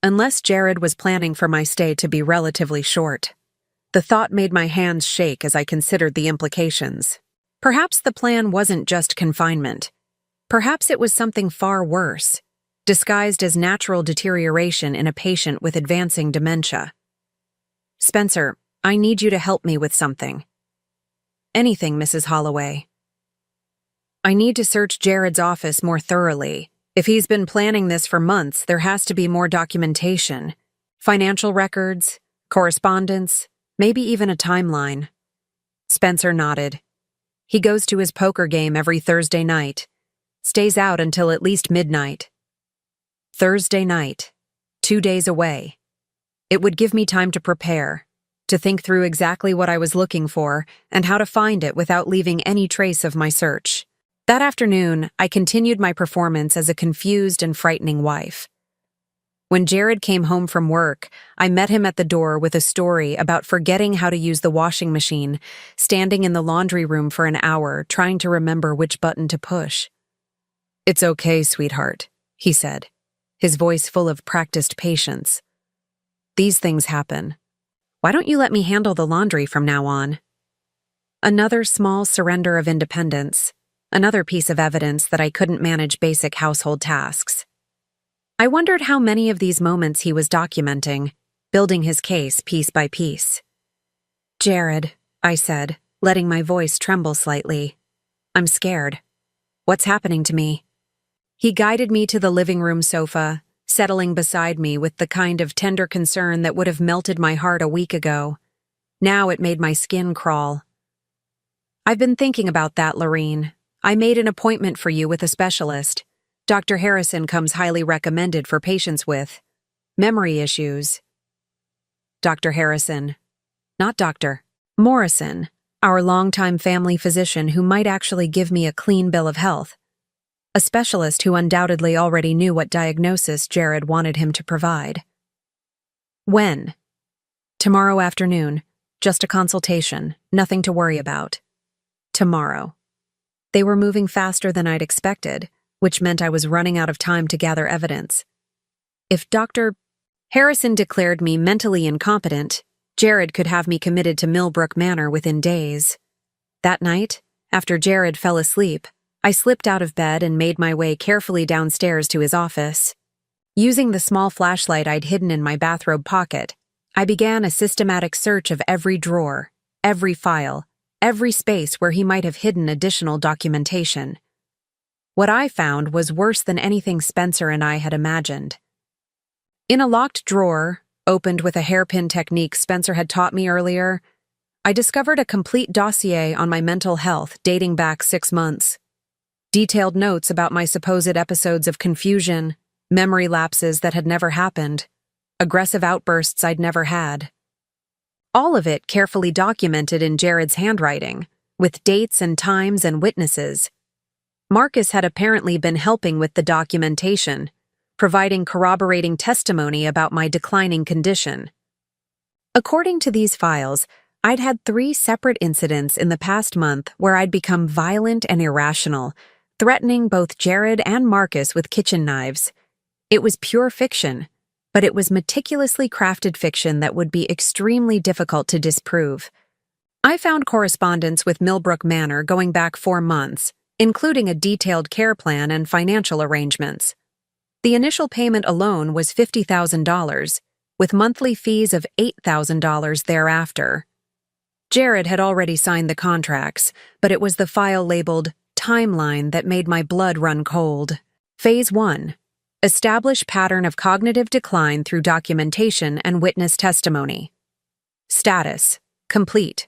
Unless Jared was planning for my stay to be relatively short. The thought made my hands shake as I considered the implications. Perhaps the plan wasn't just confinement. Perhaps it was something far worse, disguised as natural deterioration in a patient with advancing dementia. "Spencer, I need you to help me with something." "Anything, Mrs. Holloway." "I need to search Jared's office more thoroughly. If he's been planning this for months, there has to be more documentation. Financial records, correspondence, maybe even a timeline." Spencer nodded. "He goes to his poker game every Thursday night. Stays out until at least midnight." Thursday night. 2 days away. It would give me time to prepare, to think through exactly what I was looking for and how to find it without leaving any trace of my search. That afternoon, I continued my performance as a confused and frightening wife. When Jared came home from work, I met him at the door with a story about forgetting how to use the washing machine, standing in the laundry room for an hour trying to remember which button to push. "It's okay, sweetheart," he said, his voice full of practiced patience. "These things happen. Why don't you let me handle the laundry from now on?" Another small surrender of independence. Another piece of evidence that I couldn't manage basic household tasks. I wondered how many of these moments he was documenting, building his case piece by piece. "Jared," I said, letting my voice tremble slightly. "I'm scared. What's happening to me?" He guided me to the living room sofa, settling beside me with the kind of tender concern that would have melted my heart a week ago. Now it made my skin crawl. "I've been thinking about that, Lorene. I made an appointment for you with a specialist. Dr. Harrison comes highly recommended for patients with memory issues." "Dr. Harrison, not Dr. Morrison," our longtime family physician who might actually give me a clean bill of health, a specialist who undoubtedly already knew what diagnosis Jared wanted him to provide. When? Tomorrow afternoon. Just a consultation, nothing to worry about. Tomorrow. They were moving faster than I'd expected, which meant I was running out of time to gather evidence. If Dr. Harrison declared me mentally incompetent, Jared could have me committed to Millbrook Manor within days. That night, after Jared fell asleep, I slipped out of bed and made my way carefully downstairs to his office. Using the small flashlight I'd hidden in my bathrobe pocket, I began a systematic search of every drawer, every file, every space where he might have hidden additional documentation. What I found was worse than anything Spencer and I had imagined. In a locked drawer, opened with a hairpin technique Spencer had taught me earlier, I discovered a complete dossier on my mental health dating back 6 months. Detailed notes about my supposed episodes of confusion, memory lapses that had never happened, aggressive outbursts I'd never had. All of it carefully documented in Jared's handwriting, with dates and times and witnesses. Marcus had apparently been helping with the documentation, providing corroborating testimony about my declining condition. According to these files, I'd had 3 separate incidents in the past month where I'd become violent and irrational, threatening both Jared and Marcus with kitchen knives. It was pure fiction, but it was meticulously crafted fiction that would be extremely difficult to disprove. I found correspondence with Millbrook Manor going back 4 months, including a detailed care plan and financial arrangements. The initial payment alone was $50,000, with monthly fees of $8,000 thereafter. Jared had already signed the contracts, but it was the file labeled Timeline that made my blood run cold. Phase 1. Establish pattern of cognitive decline through documentation and witness testimony. Status: complete.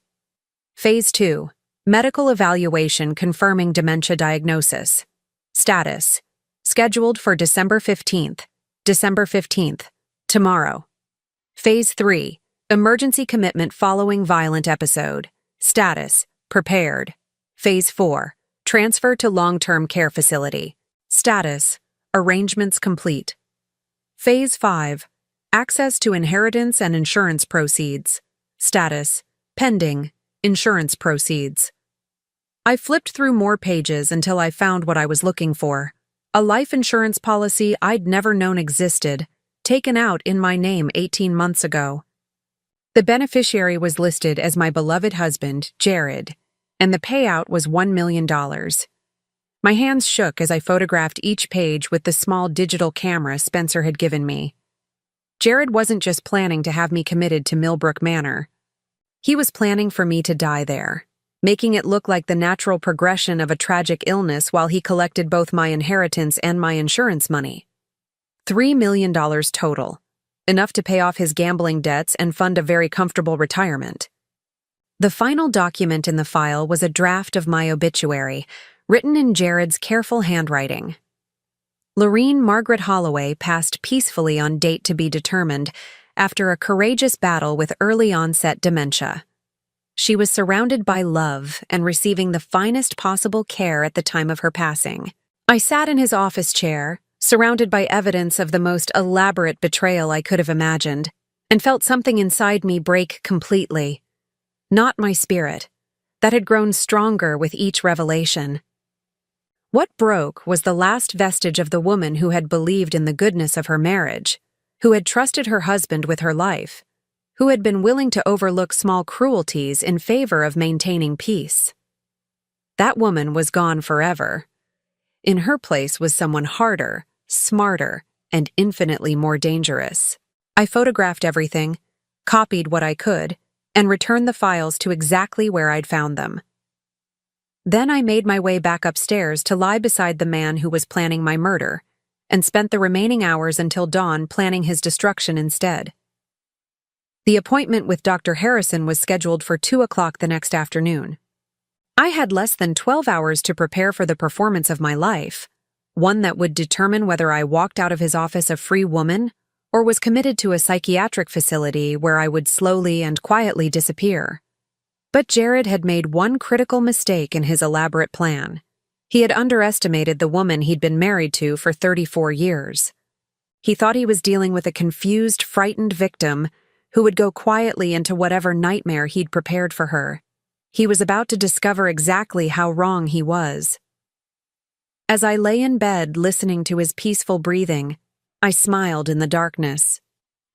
Phase 2. Medical evaluation confirming dementia diagnosis. Status: scheduled for December 15th. December 15th. Tomorrow. Phase 3. Emergency commitment following violent episode. Status: prepared. Phase 4. Transfer to long-term care facility. Status: arrangements complete. Phase 5. Access to inheritance and insurance proceeds. Status: pending. Insurance proceeds. I flipped through more pages until I found what I was looking for. A life insurance policy I'd never known existed, taken out in my name 18 months ago. The beneficiary was listed as my beloved husband, Jared, and the payout was $1 million. My hands shook as I photographed each page with the small digital camera Spencer had given me. Jared wasn't just planning to have me committed to Millbrook Manor. He was planning for me to die there, making it look like the natural progression of a tragic illness while he collected both my inheritance and my insurance money. $3 million total, enough to pay off his gambling debts and fund a very comfortable retirement. The final document in the file was a draft of my obituary, written in Jared's careful handwriting. Lorene Margaret Holloway passed peacefully on date to be determined after a courageous battle with early-onset dementia. She was surrounded by love and receiving the finest possible care at the time of her passing. I sat in his office chair, surrounded by evidence of the most elaborate betrayal I could have imagined, and felt something inside me break completely. Not my spirit, that had grown stronger with each revelation. What broke was the last vestige of the woman who had believed in the goodness of her marriage, who had trusted her husband with her life, who had been willing to overlook small cruelties in favor of maintaining peace. That woman was gone forever. In her place was someone harder, smarter, and infinitely more dangerous. I photographed everything, copied what I could, and returned the files to exactly where I'd found them. Then I made my way back upstairs to lie beside the man who was planning my murder, and spent the remaining hours until dawn planning his destruction instead. The appointment with Dr. Harrison was scheduled for 2 o'clock the next afternoon. I had less than 12 hours to prepare for the performance of my life, one that would determine whether I walked out of his office a free woman or was committed to a psychiatric facility where I would slowly and quietly disappear. But Jared had made one critical mistake in his elaborate plan. He had underestimated the woman he'd been married to for 34 years. He thought he was dealing with a confused, frightened victim who would go quietly into whatever nightmare he'd prepared for her. He was about to discover exactly how wrong he was. As I lay in bed listening to his peaceful breathing, I smiled in the darkness.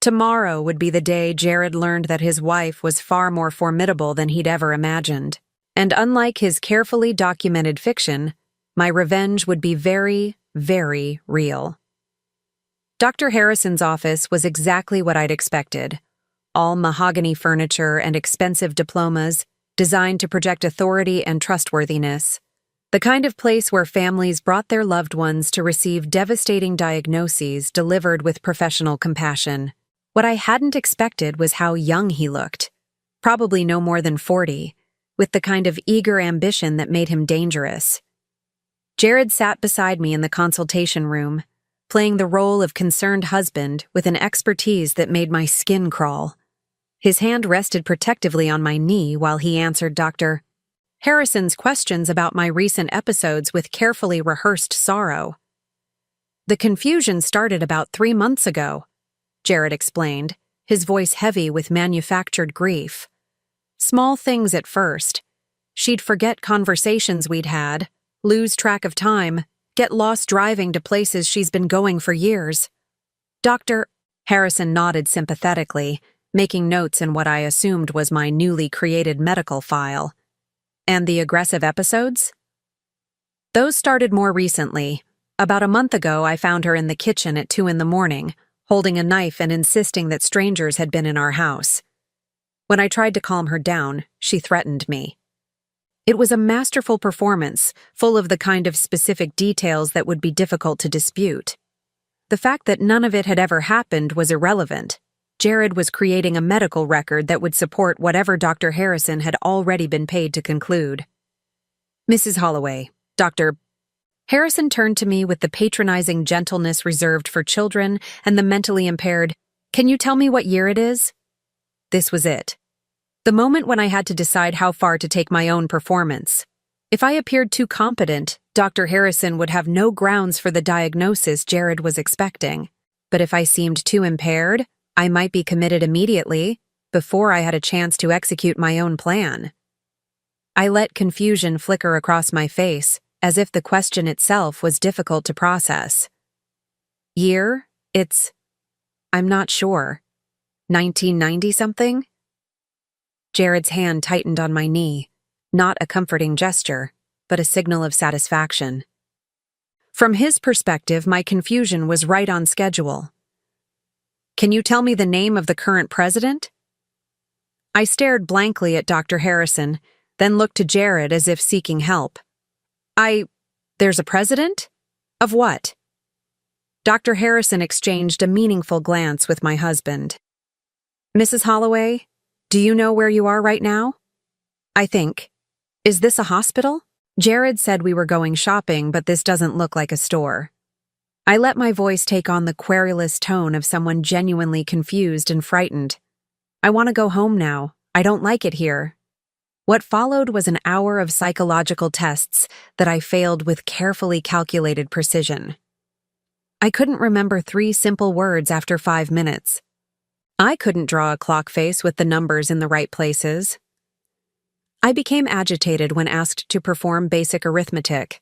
Tomorrow would be the day Jared learned that his wife was far more formidable than he'd ever imagined. And unlike his carefully documented fiction, my revenge would be very, very real. Dr. Harrison's office was exactly what I'd expected. All mahogany furniture and expensive diplomas, designed to project authority and trustworthiness. The kind of place where families brought their loved ones to receive devastating diagnoses delivered with professional compassion. What I hadn't expected was how young he looked. Probably no more than 40, with the kind of eager ambition that made him dangerous. Jared sat beside me in the consultation room, playing the role of concerned husband with an expertise that made my skin crawl. His hand rested protectively on my knee while he answered Dr. Harrison's questions about my recent episodes with carefully rehearsed sorrow. The confusion started about 3 months ago, Jared explained, his voice heavy with manufactured grief. Small things at first. She'd forget conversations we'd had, lose track of time, get lost driving to places she's been going for years. Dr. Harrison nodded sympathetically, making notes in what I assumed was my newly created medical file. And the aggressive episodes? Those started more recently. About a month ago, I found her in the kitchen at 2 a.m, holding a knife and insisting that strangers had been in our house. When I tried to calm her down, she threatened me. It was a masterful performance, full of the kind of specific details that would be difficult to dispute. The fact that none of it had ever happened was irrelevant. Jared was creating a medical record that would support whatever Dr. Harrison had already been paid to conclude. Mrs. Holloway, Dr. Harrison turned to me with the patronizing gentleness reserved for children and the mentally impaired. Can you tell me what year it is? This was it. The moment when I had to decide how far to take my own performance. If I appeared too competent, Dr. Harrison would have no grounds for the diagnosis Jared was expecting. But if I seemed too impaired, I might be committed immediately, before I had a chance to execute my own plan. I let confusion flicker across my face, as if the question itself was difficult to process. Year? I'm not sure. 1990-something? Jared's hand tightened on my knee, not a comforting gesture, but a signal of satisfaction. From his perspective, my confusion was right on schedule. Can you tell me the name of the current president? I stared blankly at Dr. Harrison, then looked to Jared as if seeking help. There's a president? Of what? Dr. Harrison exchanged a meaningful glance with my husband. Mrs. Holloway, do you know where you are right now? I think. Is this a hospital? Jared said we were going shopping, but this doesn't look like a store. I let my voice take on the querulous tone of someone genuinely confused and frightened. I want to go home now. I don't like it here. What followed was an hour of psychological tests that I failed with carefully calculated precision. I couldn't remember 3 simple words after 5 minutes. I couldn't draw a clock face with the numbers in the right places. I became agitated when asked to perform basic arithmetic,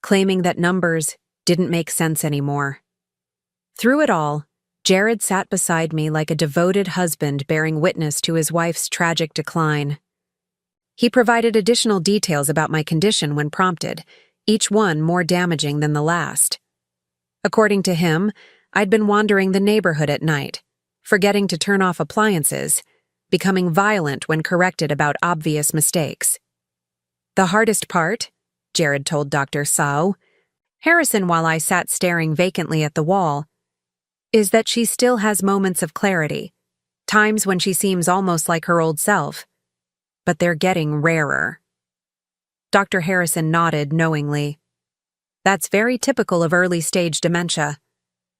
claiming that numbers didn't make sense anymore. Through it all, Jared sat beside me like a devoted husband bearing witness to his wife's tragic decline. He provided additional details about my condition when prompted, each one more damaging than the last. According to him, I'd been wandering the neighborhood at night, forgetting to turn off appliances, becoming violent when corrected about obvious mistakes. The hardest part, Jared told Dr. Sao, Harrison while I sat staring vacantly at the wall, is that she still has moments of clarity, times when she seems almost like her old self. But they're getting rarer. Dr. Harrison nodded knowingly. That's very typical of early-stage dementia.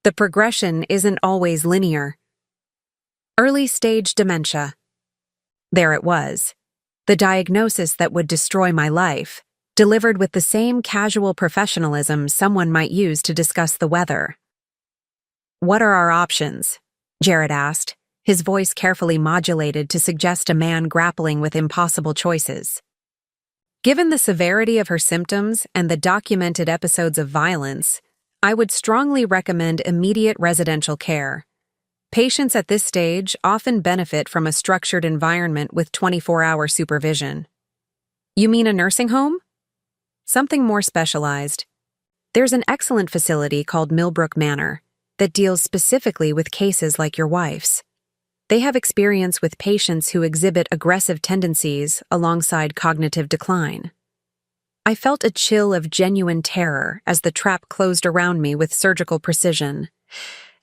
The progression isn't always linear. Early-stage dementia. There it was. the diagnosis that would destroy my life, delivered with the same casual professionalism someone might use to discuss the weather. "What are our options?" Jared asked, his voice carefully modulated to suggest a man grappling with impossible choices. Given the severity of her symptoms and the documented episodes of violence, I would strongly recommend immediate residential care. Patients at this stage often benefit from a structured environment with 24-hour supervision. "You mean a nursing home?" "Something more specialized. There's an excellent facility called Millbrook Manor that deals specifically with cases like your wife's. They have experience with patients who exhibit aggressive tendencies alongside cognitive decline." I felt a chill of genuine terror as the trap closed around me with surgical precision.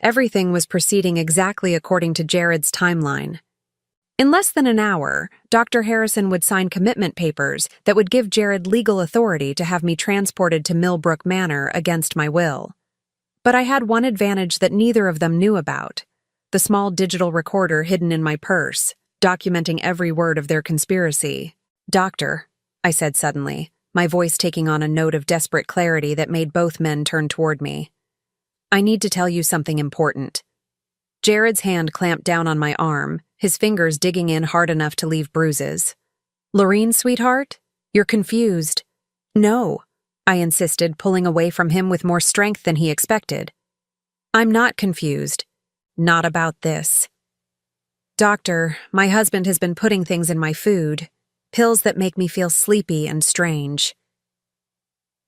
Everything was proceeding exactly according to Jared's timeline. In less than an hour, Dr. Harrison would sign commitment papers that would give Jared legal authority to have me transported to Millbrook Manor against my will. But I had one advantage that neither of them knew about: the small digital recorder hidden in my purse, documenting every word of their conspiracy. "Doctor," I said suddenly, my voice taking on a note of desperate clarity that made both men turn toward me. "I need to tell you something important." Jared's hand clamped down on my arm, his fingers digging in hard enough to leave bruises. "Lorene, sweetheart, you're confused." "No," I insisted, pulling away from him with more strength than he expected. "I'm not confused. Not about this. Doctor, my husband has been putting things in my food, pills that make me feel sleepy and strange."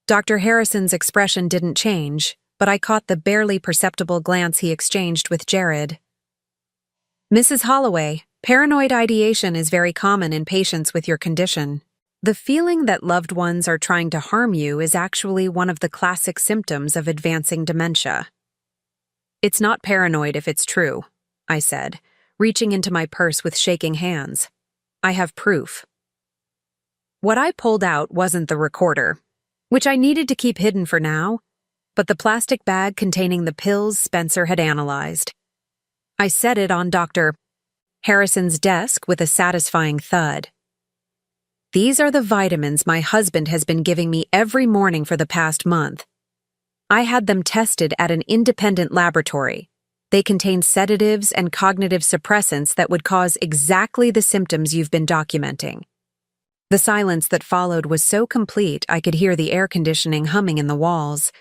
Dr. Harrison's expression didn't change, but I caught the barely perceptible glance he exchanged with Jared. "Mrs. Holloway, paranoid ideation is very common in patients with your condition. The feeling that loved ones are trying to harm you is actually one of the classic symptoms of advancing dementia." "It's not paranoid if it's true," I said, reaching into my purse with shaking hands. "I have proof." What I pulled out wasn't the recorder, which I needed to keep hidden for now, but the plastic bag containing the pills Spencer had analyzed. I set it on Dr. Harrison's desk with a satisfying thud. "These are the vitamins my husband has been giving me every morning for the past month. I had them tested at an independent laboratory. They contain sedatives and cognitive suppressants that would cause exactly the symptoms you've been documenting." The silence that followed was so complete I could hear the air conditioning humming in the walls.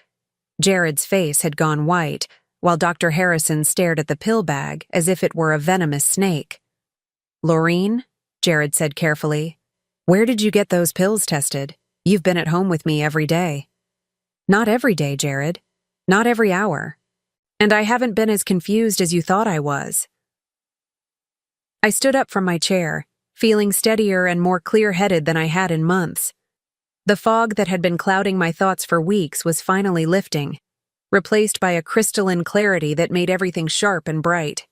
Jared's face had gone white, while Dr. Harrison stared at the pill bag as if it were a venomous snake. "Lorene," Jared said carefully, "where did you get those pills tested? You've been at home with me every day." "Not every day, Jared. Not every hour. And I haven't been as confused as you thought I was." I stood up from my chair, feeling steadier and more clear-headed than I had in months. The fog that had been clouding my thoughts for weeks was finally lifting, replaced by a crystalline clarity that made everything sharp and bright.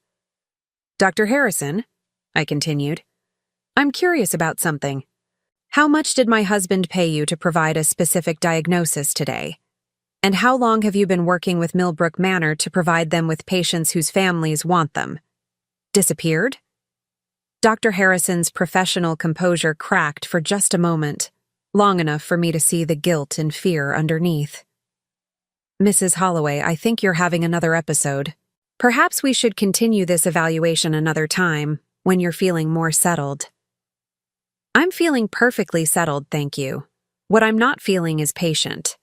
"Dr. Harrison," I continued, "I'm curious about something. How much did my husband pay you to provide a specific diagnosis today? And how long have you been working with Millbrook Manor to provide them with patients whose families want them? Disappeared?" Dr. Harrison's professional composure cracked for just a moment, long enough for me to see the guilt and fear underneath. "Mrs. Holloway, I think you're having another episode. Perhaps we should continue this evaluation another time, when you're feeling more settled." "I'm feeling perfectly settled, thank you. What I'm not feeling is patient."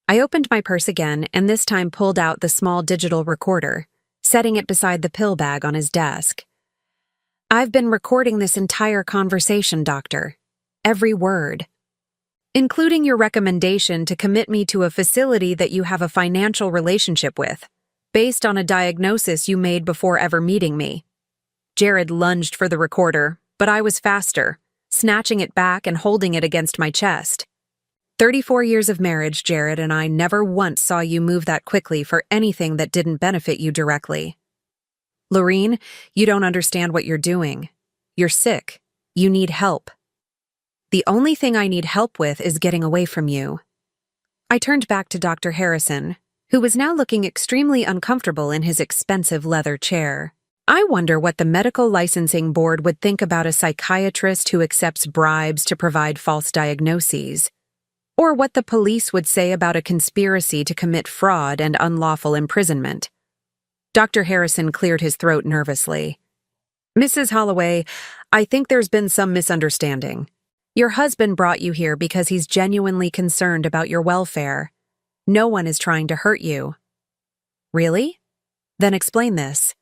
I opened my purse again and this time pulled out the small digital recorder, setting it beside the pill bag on his desk. "I've been recording this entire conversation, doctor. Every word. Including your recommendation to commit me to a facility that you have a financial relationship with, based on a diagnosis you made before ever meeting me." Jared lunged for the recorder, but I was faster, snatching it back and holding it against my chest. 34 years of marriage, Jared, and I never once saw you move that quickly for anything that didn't benefit you directly. "Lorene, you don't understand what you're doing. You're sick. You need help. The only thing I need help with is getting away from you." I turned back to Dr. Harrison, who was now looking extremely uncomfortable in his expensive leather chair. I wonder what the medical licensing board would think about a psychiatrist who accepts bribes to provide false diagnoses, or what the police would say about a conspiracy to commit fraud and unlawful imprisonment. Dr. Harrison cleared his throat nervously. Mrs. Holloway, I think there's been some misunderstanding. Your husband brought you here because he's genuinely concerned about your welfare. No one is trying to hurt you. Really? Then explain this.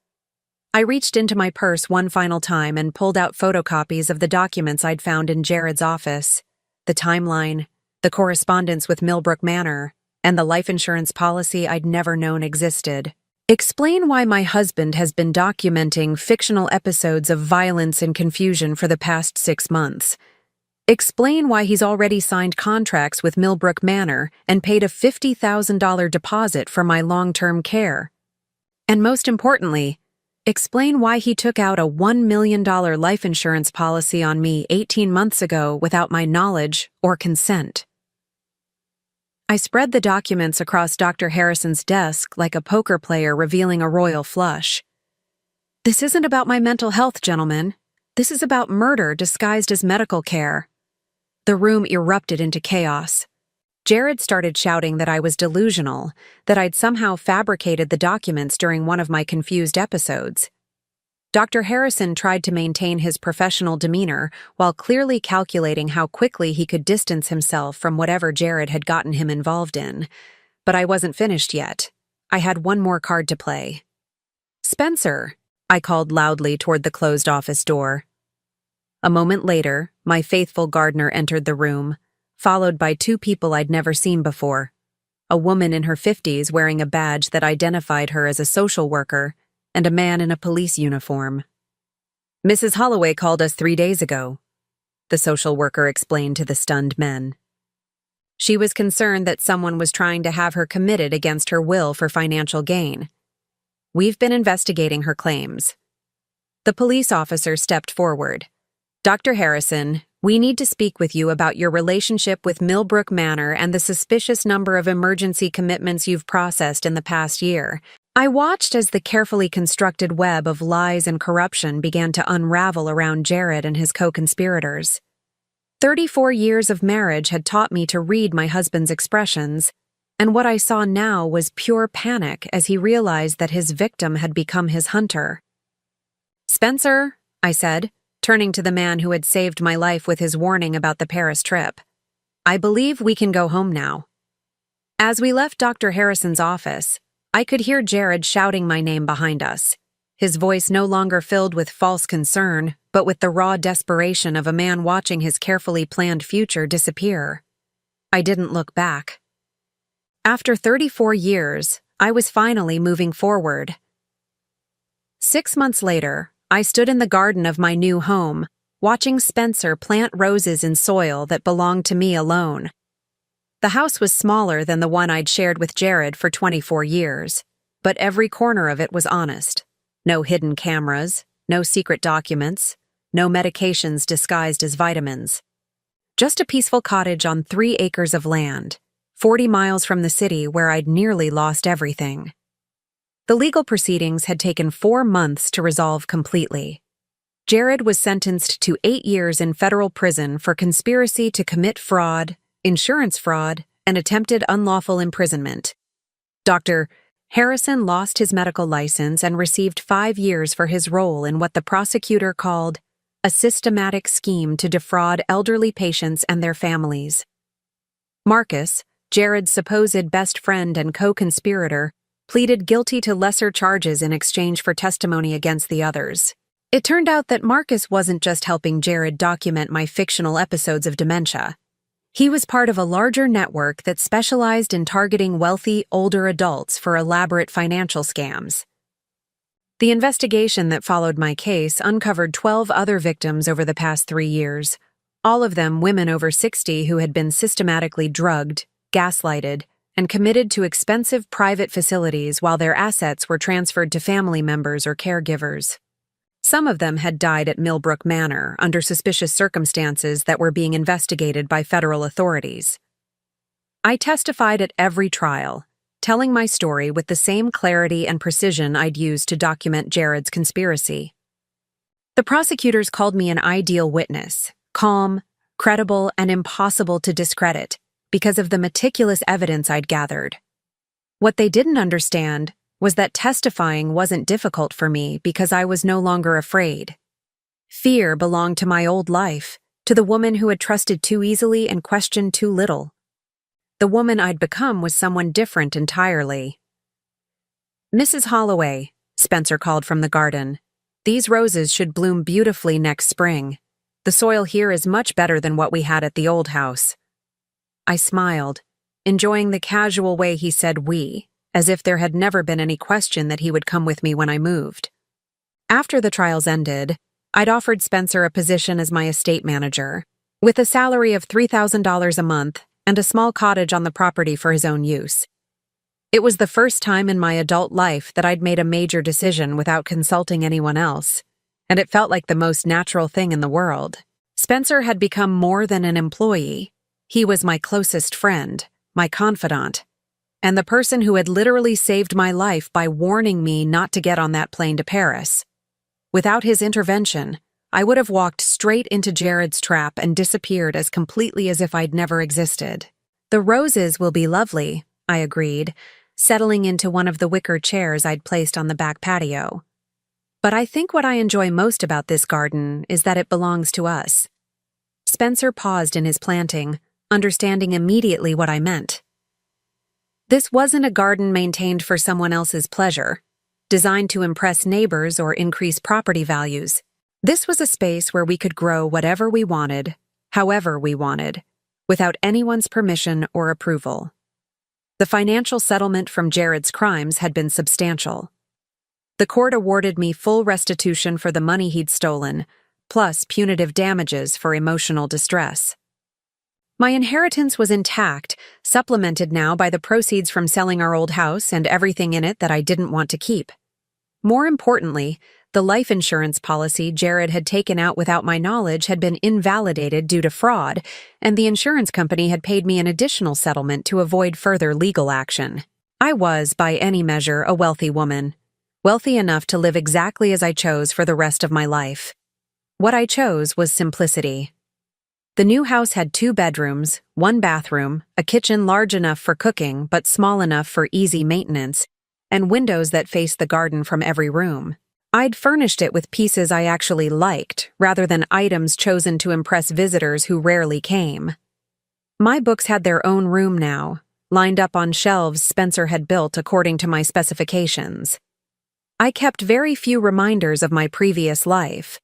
I reached into my purse one final time and pulled out photocopies of the documents I'd found in Jared's office, the timeline, the correspondence with Millbrook Manor, and the life insurance policy I'd never known existed. Explain why my husband has been documenting fictional episodes of violence and confusion for the past 6 months. Explain why he's already signed contracts with Millbrook Manor and paid a $50,000 deposit for my long-term care. And most importantly, explain why he took out a $1 million life insurance policy on me 18 months ago without my knowledge or consent. I spread the documents across Dr. Harrison's desk like a poker player revealing a royal flush. This isn't about my mental health, gentlemen. This is about murder disguised as medical care. The room erupted into chaos. Jared started shouting that I was delusional, that I'd somehow fabricated the documents during one of my confused episodes. Dr. Harrison tried to maintain his professional demeanor while clearly calculating how quickly he could distance himself from whatever Jared had gotten him involved in. But I wasn't finished yet. I had one more card to play. Spencer, I called loudly toward the closed office door. A moment later, my faithful gardener entered the room, followed by 2 people I'd never seen before. A woman in her 50s wearing a badge that identified her as a social worker, and a man in a police uniform. Mrs. Holloway called us 3 days ago, the social worker explained to the stunned men. She was concerned that someone was trying to have her committed against her will for financial gain. We've been investigating her claims. The police officer stepped forward. Dr. Harrison, we need to speak with you about your relationship with Millbrook Manor and the suspicious number of emergency commitments you've processed in the past year. I watched as the carefully constructed web of lies and corruption began to unravel around Jared and his co-conspirators. 34 years of marriage had taught me to read my husband's expressions, and what I saw now was pure panic as he realized that his victim had become his hunter. Spencer, I said, turning to the man who had saved my life with his warning about the Paris trip. I believe we can go home now. As we left Dr. Harrison's office, I could hear Jared shouting my name behind us, his voice no longer filled with false concern, but with the raw desperation of a man watching his carefully planned future disappear. I didn't look back. After 34 years, I was finally moving forward. 6 months later, I stood in the garden of my new home, watching Spencer plant roses in soil that belonged to me alone. The house was smaller than the one I'd shared with Jared for 24 years, but every corner of it was honest. No hidden cameras, no secret documents, no medications disguised as vitamins. Just a peaceful cottage on 3 acres of land, 40 miles from the city where I'd nearly lost everything. The legal proceedings had taken 4 months to resolve completely. Jared was sentenced to 8 years in federal prison for conspiracy to commit fraud, insurance fraud, and attempted unlawful imprisonment. Dr. Harrison lost his medical license and received 5 years for his role in what the prosecutor called a systematic scheme to defraud elderly patients and their families. Marcus, Jared's supposed best friend and co-conspirator, pleaded guilty to lesser charges in exchange for testimony against the others. It turned out that Marcus wasn't just helping Jared document my fictional episodes of dementia. He was part of a larger network that specialized in targeting wealthy, older adults for elaborate financial scams. The investigation that followed my case uncovered 12 other victims over the past 3 years, all of them women over 60 who had been systematically drugged, gaslighted, and committed to expensive private facilities while their assets were transferred to family members or caregivers. Some of them had died at Millbrook Manor under suspicious circumstances that were being investigated by federal authorities. I testified at every trial, telling my story with the same clarity and precision I'd used to document Jared's conspiracy. The prosecutors called me an ideal witness, calm, credible, and impossible to discredit because of the meticulous evidence I'd gathered. What they didn't understand was that testifying wasn't difficult for me because I was no longer afraid. Fear belonged to my old life, to the woman who had trusted too easily and questioned too little. The woman I'd become was someone different entirely. "Mrs. Holloway," Spencer called from the garden, "these roses should bloom beautifully next spring. The soil here is much better than what we had at the old house." I smiled, enjoying the casual way he said "we," as if there had never been any question that he would come with me when I moved. After the trials ended, I'd offered Spencer a position as my estate manager, with a salary of $3,000 a month and a small cottage on the property for his own use. It was the first time in my adult life that I'd made a major decision without consulting anyone else, and it felt like the most natural thing in the world. Spencer had become more than an employee. He was my closest friend, my confidant, and the person who had literally saved my life by warning me not to get on that plane to Paris. Without his intervention, I would have walked straight into Jared's trap and disappeared as completely as if I'd never existed. "The roses will be lovely," I agreed, settling into one of the wicker chairs I'd placed on the back patio. "But I think what I enjoy most about this garden is that it belongs to us." Spencer paused in his planting, understanding immediately what I meant. This wasn't a garden maintained for someone else's pleasure, designed to impress neighbors or increase property values. This was a space where we could grow whatever we wanted, however we wanted, without anyone's permission or approval. The financial settlement from Jared's crimes had been substantial. The court awarded me full restitution for the money he'd stolen, plus punitive damages for emotional distress. My inheritance was intact, supplemented now by the proceeds from selling our old house and everything in it that I didn't want to keep. More importantly, the life insurance policy Jared had taken out without my knowledge had been invalidated due to fraud, and the insurance company had paid me an additional settlement to avoid further legal action. I was, by any measure, a wealthy woman, wealthy enough to live exactly as I chose for the rest of my life. What I chose was simplicity. The new house had 2 bedrooms, 1 bathroom, a kitchen large enough for cooking but small enough for easy maintenance, and windows that faced the garden from every room. I'd furnished it with pieces I actually liked, rather than items chosen to impress visitors who rarely came. My books had their own room now, lined up on shelves Spencer had built according to my specifications. I kept very few reminders of my previous life.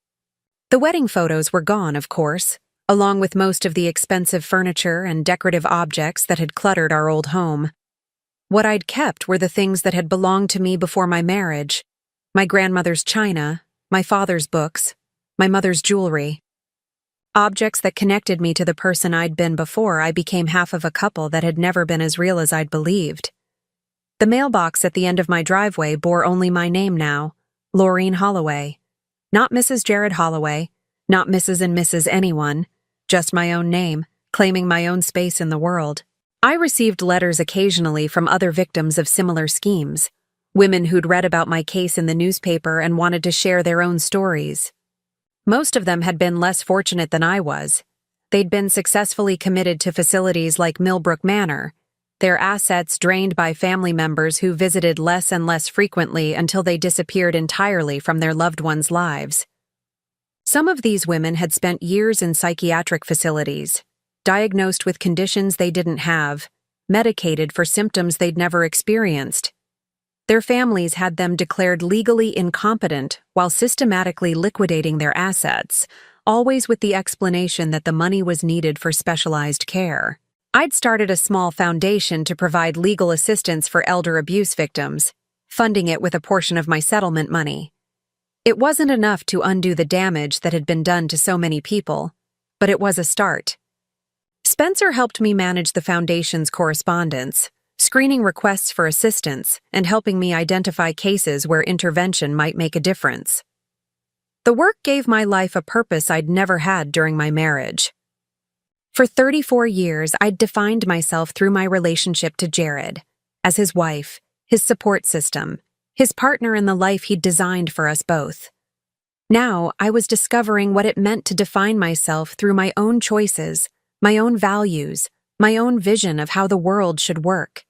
The wedding photos were gone, of course, along with most of the expensive furniture and decorative objects that had cluttered our old home. What I'd kept were the things that had belonged to me before my marriage: my grandmother's china, my father's books, my mother's jewelry. Objects that connected me to the person I'd been before I became half of a couple that had never been as real as I'd believed. The mailbox at the end of my driveway bore only my name now, Laureen Holloway. Not Mrs. Jared Holloway, not Mrs. and Mrs. anyone, just my own name, claiming my own space in the world. I received letters occasionally from other victims of similar schemes, women who'd read about my case in the newspaper and wanted to share their own stories. Most of them had been less fortunate than I was. They'd been successfully committed to facilities like Millbrook Manor, their assets drained by family members who visited less and less frequently until they disappeared entirely from their loved ones' lives. Some of these women had spent years in psychiatric facilities, diagnosed with conditions they didn't have, medicated for symptoms they'd never experienced. Their families had them declared legally incompetent while systematically liquidating their assets, always with the explanation that the money was needed for specialized care. I'd started a small foundation to provide legal assistance for elder abuse victims, funding it with a portion of my settlement money. It wasn't enough to undo the damage that had been done to so many people, but it was a start. Spencer helped me manage the foundation's correspondence, screening requests for assistance and helping me identify cases where intervention might make a difference. The work gave my life a purpose I'd never had during my marriage. For 34 years, I'd defined myself through my relationship to Jared, as his wife, his support system, his partner in the life he'd designed for us both. Now, I was discovering what it meant to define myself through my own choices, my own values, my own vision of how the world should work.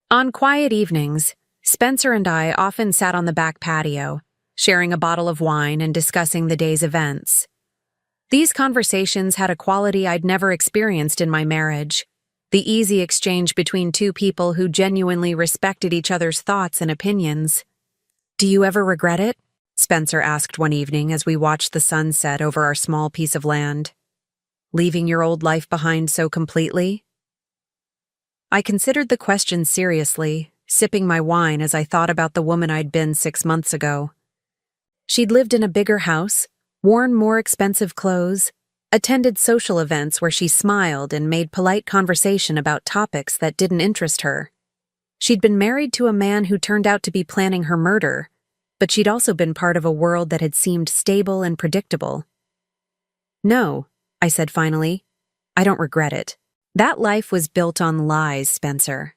On quiet evenings, Spencer and I often sat on the back patio, sharing a bottle of wine and discussing the day's events. These conversations had a quality I'd never experienced in my marriage, the easy exchange between two people who genuinely respected each other's thoughts and opinions. "Do you ever regret it?" Spencer asked one evening as we watched the sun set over our small piece of land. "Leaving your old life behind so completely?" I considered the question seriously, sipping my wine as I thought about the woman I'd been 6 months ago. She'd lived in a bigger house, worn more expensive clothes, attended social events where she smiled and made polite conversation about topics that didn't interest her. She'd been married to a man who turned out to be planning her murder, but she'd also been part of a world that had seemed stable and predictable. "No," I said finally, "I don't regret it. That life was built on lies, Spencer.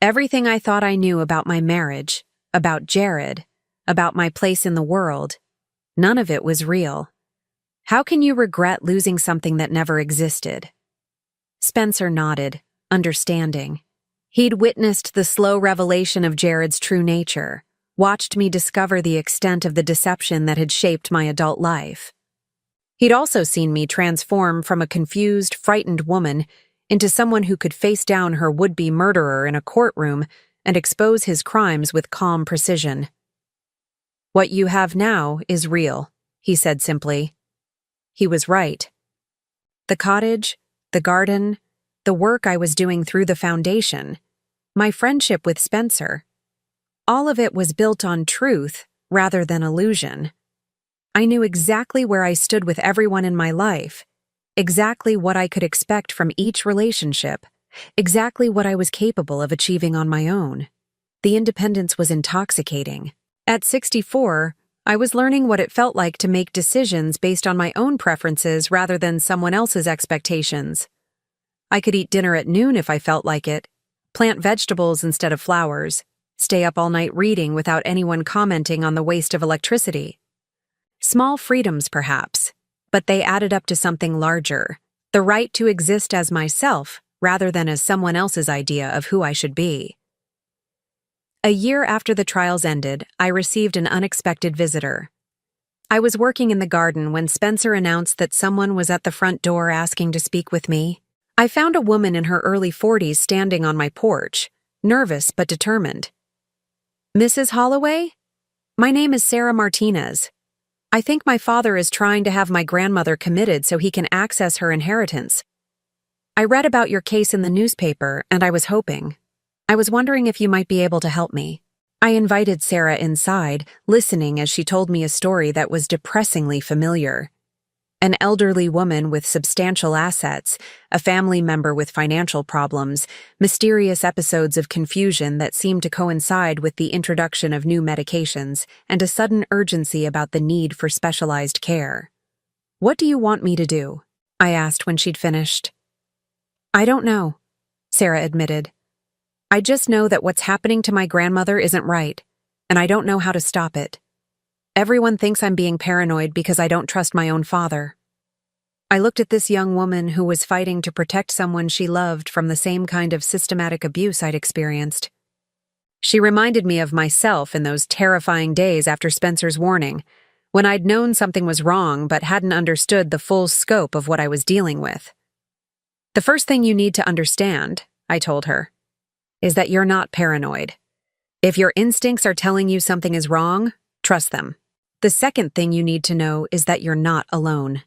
Everything I thought I knew about my marriage, about Jared, about my place in the world, none of it was real. How can you regret losing something that never existed?" Spencer nodded, understanding. He'd witnessed the slow revelation of Jared's true nature, watched me discover the extent of the deception that had shaped my adult life. He'd also seen me transform from a confused, frightened woman into someone who could face down her would-be murderer in a courtroom and expose his crimes with calm precision. "What you have now is real," he said simply. He was right. The cottage, the garden, the work I was doing through the foundation, my friendship with Spencer, all of it was built on truth rather than illusion. I knew exactly where I stood with everyone in my life, exactly what I could expect from each relationship, exactly what I was capable of achieving on my own. The independence was intoxicating. At 64, I was learning what it felt like to make decisions based on my own preferences rather than someone else's expectations. I could eat dinner at noon if I felt like it, plant vegetables instead of flowers, stay up all night reading without anyone commenting on the waste of electricity. Small freedoms, perhaps, but they added up to something larger, the right to exist as myself rather than as someone else's idea of who I should be. A year after the trials ended, I received an unexpected visitor. I was working in the garden when Spencer announced that someone was at the front door asking to speak with me. I found a woman in her early 40s standing on my porch, nervous but determined. "Mrs. Holloway? My name is Sarah Martinez. I think my father is trying to have my grandmother committed so he can access her inheritance. I read about your case in the newspaper, and I was wondering if you might be able to help me." I invited Sarah inside, listening as she told me a story that was depressingly familiar. An elderly woman with substantial assets, a family member with financial problems, mysterious episodes of confusion that seemed to coincide with the introduction of new medications, and a sudden urgency about the need for specialized care. "What do you want me to do?" I asked when she'd finished. "I don't know," Sarah admitted. "I just know that what's happening to my grandmother isn't right, and I don't know how to stop it. Everyone thinks I'm being paranoid because I don't trust my own father." I looked at this young woman who was fighting to protect someone she loved from the same kind of systematic abuse I'd experienced. She reminded me of myself in those terrifying days after Spencer's warning, when I'd known something was wrong but hadn't understood the full scope of what I was dealing with. "The first thing you need to understand," I told her, "is that you're not paranoid. If your instincts are telling you something is wrong, trust them. The second thing you need to know is that you're not alone."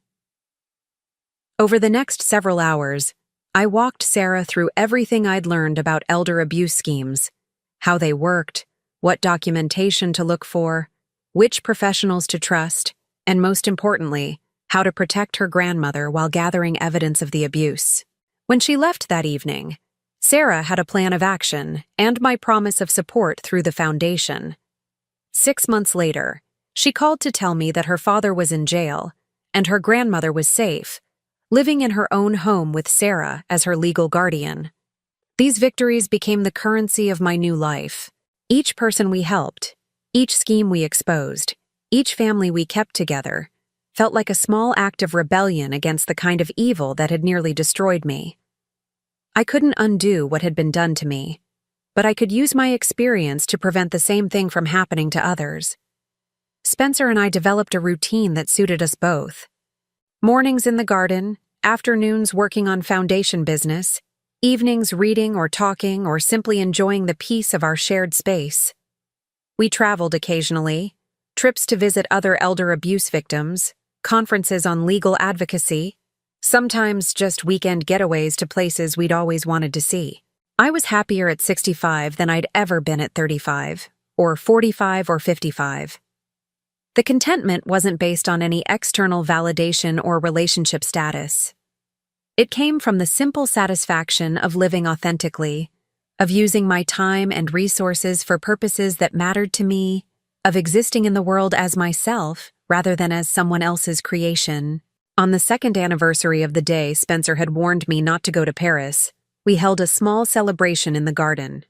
Over the next several hours, I walked Sarah through everything I'd learned about elder abuse schemes, how they worked, what documentation to look for, which professionals to trust, and most importantly, how to protect her grandmother while gathering evidence of the abuse. When she left that evening, Sarah had a plan of action and my promise of support through the foundation. 6 months later, she called to tell me that her father was in jail and her grandmother was safe, living in her own home with Sarah as her legal guardian. These victories became the currency of my new life. Each person we helped, each scheme we exposed, each family we kept together, felt like a small act of rebellion against the kind of evil that had nearly destroyed me. I couldn't undo what had been done to me, but I could use my experience to prevent the same thing from happening to others. Spencer and I developed a routine that suited us both. Mornings in the garden, afternoons working on foundation business, evenings reading or talking or simply enjoying the peace of our shared space. We traveled occasionally, trips to visit other elder abuse victims, conferences on legal advocacy, sometimes just weekend getaways to places we'd always wanted to see. I was happier at 65 than I'd ever been at 35, or 45 or 55. The contentment wasn't based on any external validation or relationship status. It came from the simple satisfaction of living authentically, of using my time and resources for purposes that mattered to me, of existing in the world as myself rather than as someone else's creation. On the second anniversary of the day Spencer had warned me not to go to Paris, we held a small celebration in the garden.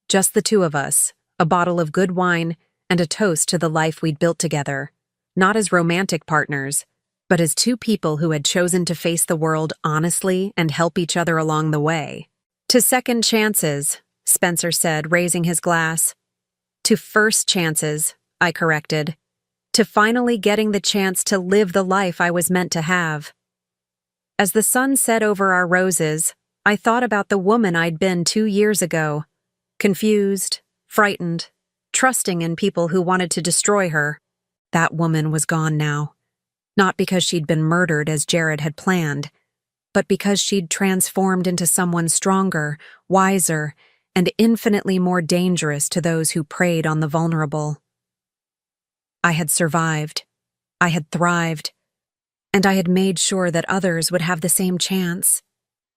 Just the two of us, a bottle of good wine, and a toast to the life we'd built together, not as romantic partners, but as two people who had chosen to face the world honestly and help each other along the way. To second chances, Spencer said, raising his glass. To first chances, I corrected. To finally getting the chance to live the life I was meant to have. As the sun set over our roses, I thought about the woman I'd been 2 years ago, confused, frightened, trusting in people who wanted to destroy her. That woman was gone now. Not because she'd been murdered as Jared had planned, but because she'd transformed into someone stronger, wiser, and infinitely more dangerous to those who preyed on the vulnerable. I had survived, I had thrived, and I had made sure that others would have the same chance.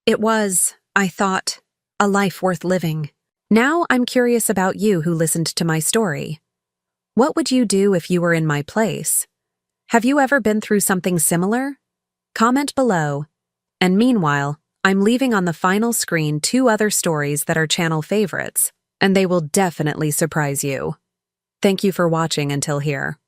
It was, I thought, a life worth living. Now I'm curious about you who listened to my story. What would you do if you were in my place? Have you ever been through something similar? Comment below. And meanwhile, I'm leaving on the final screen 2 other stories that are channel favorites, and they will definitely surprise you. Thank you for watching until here.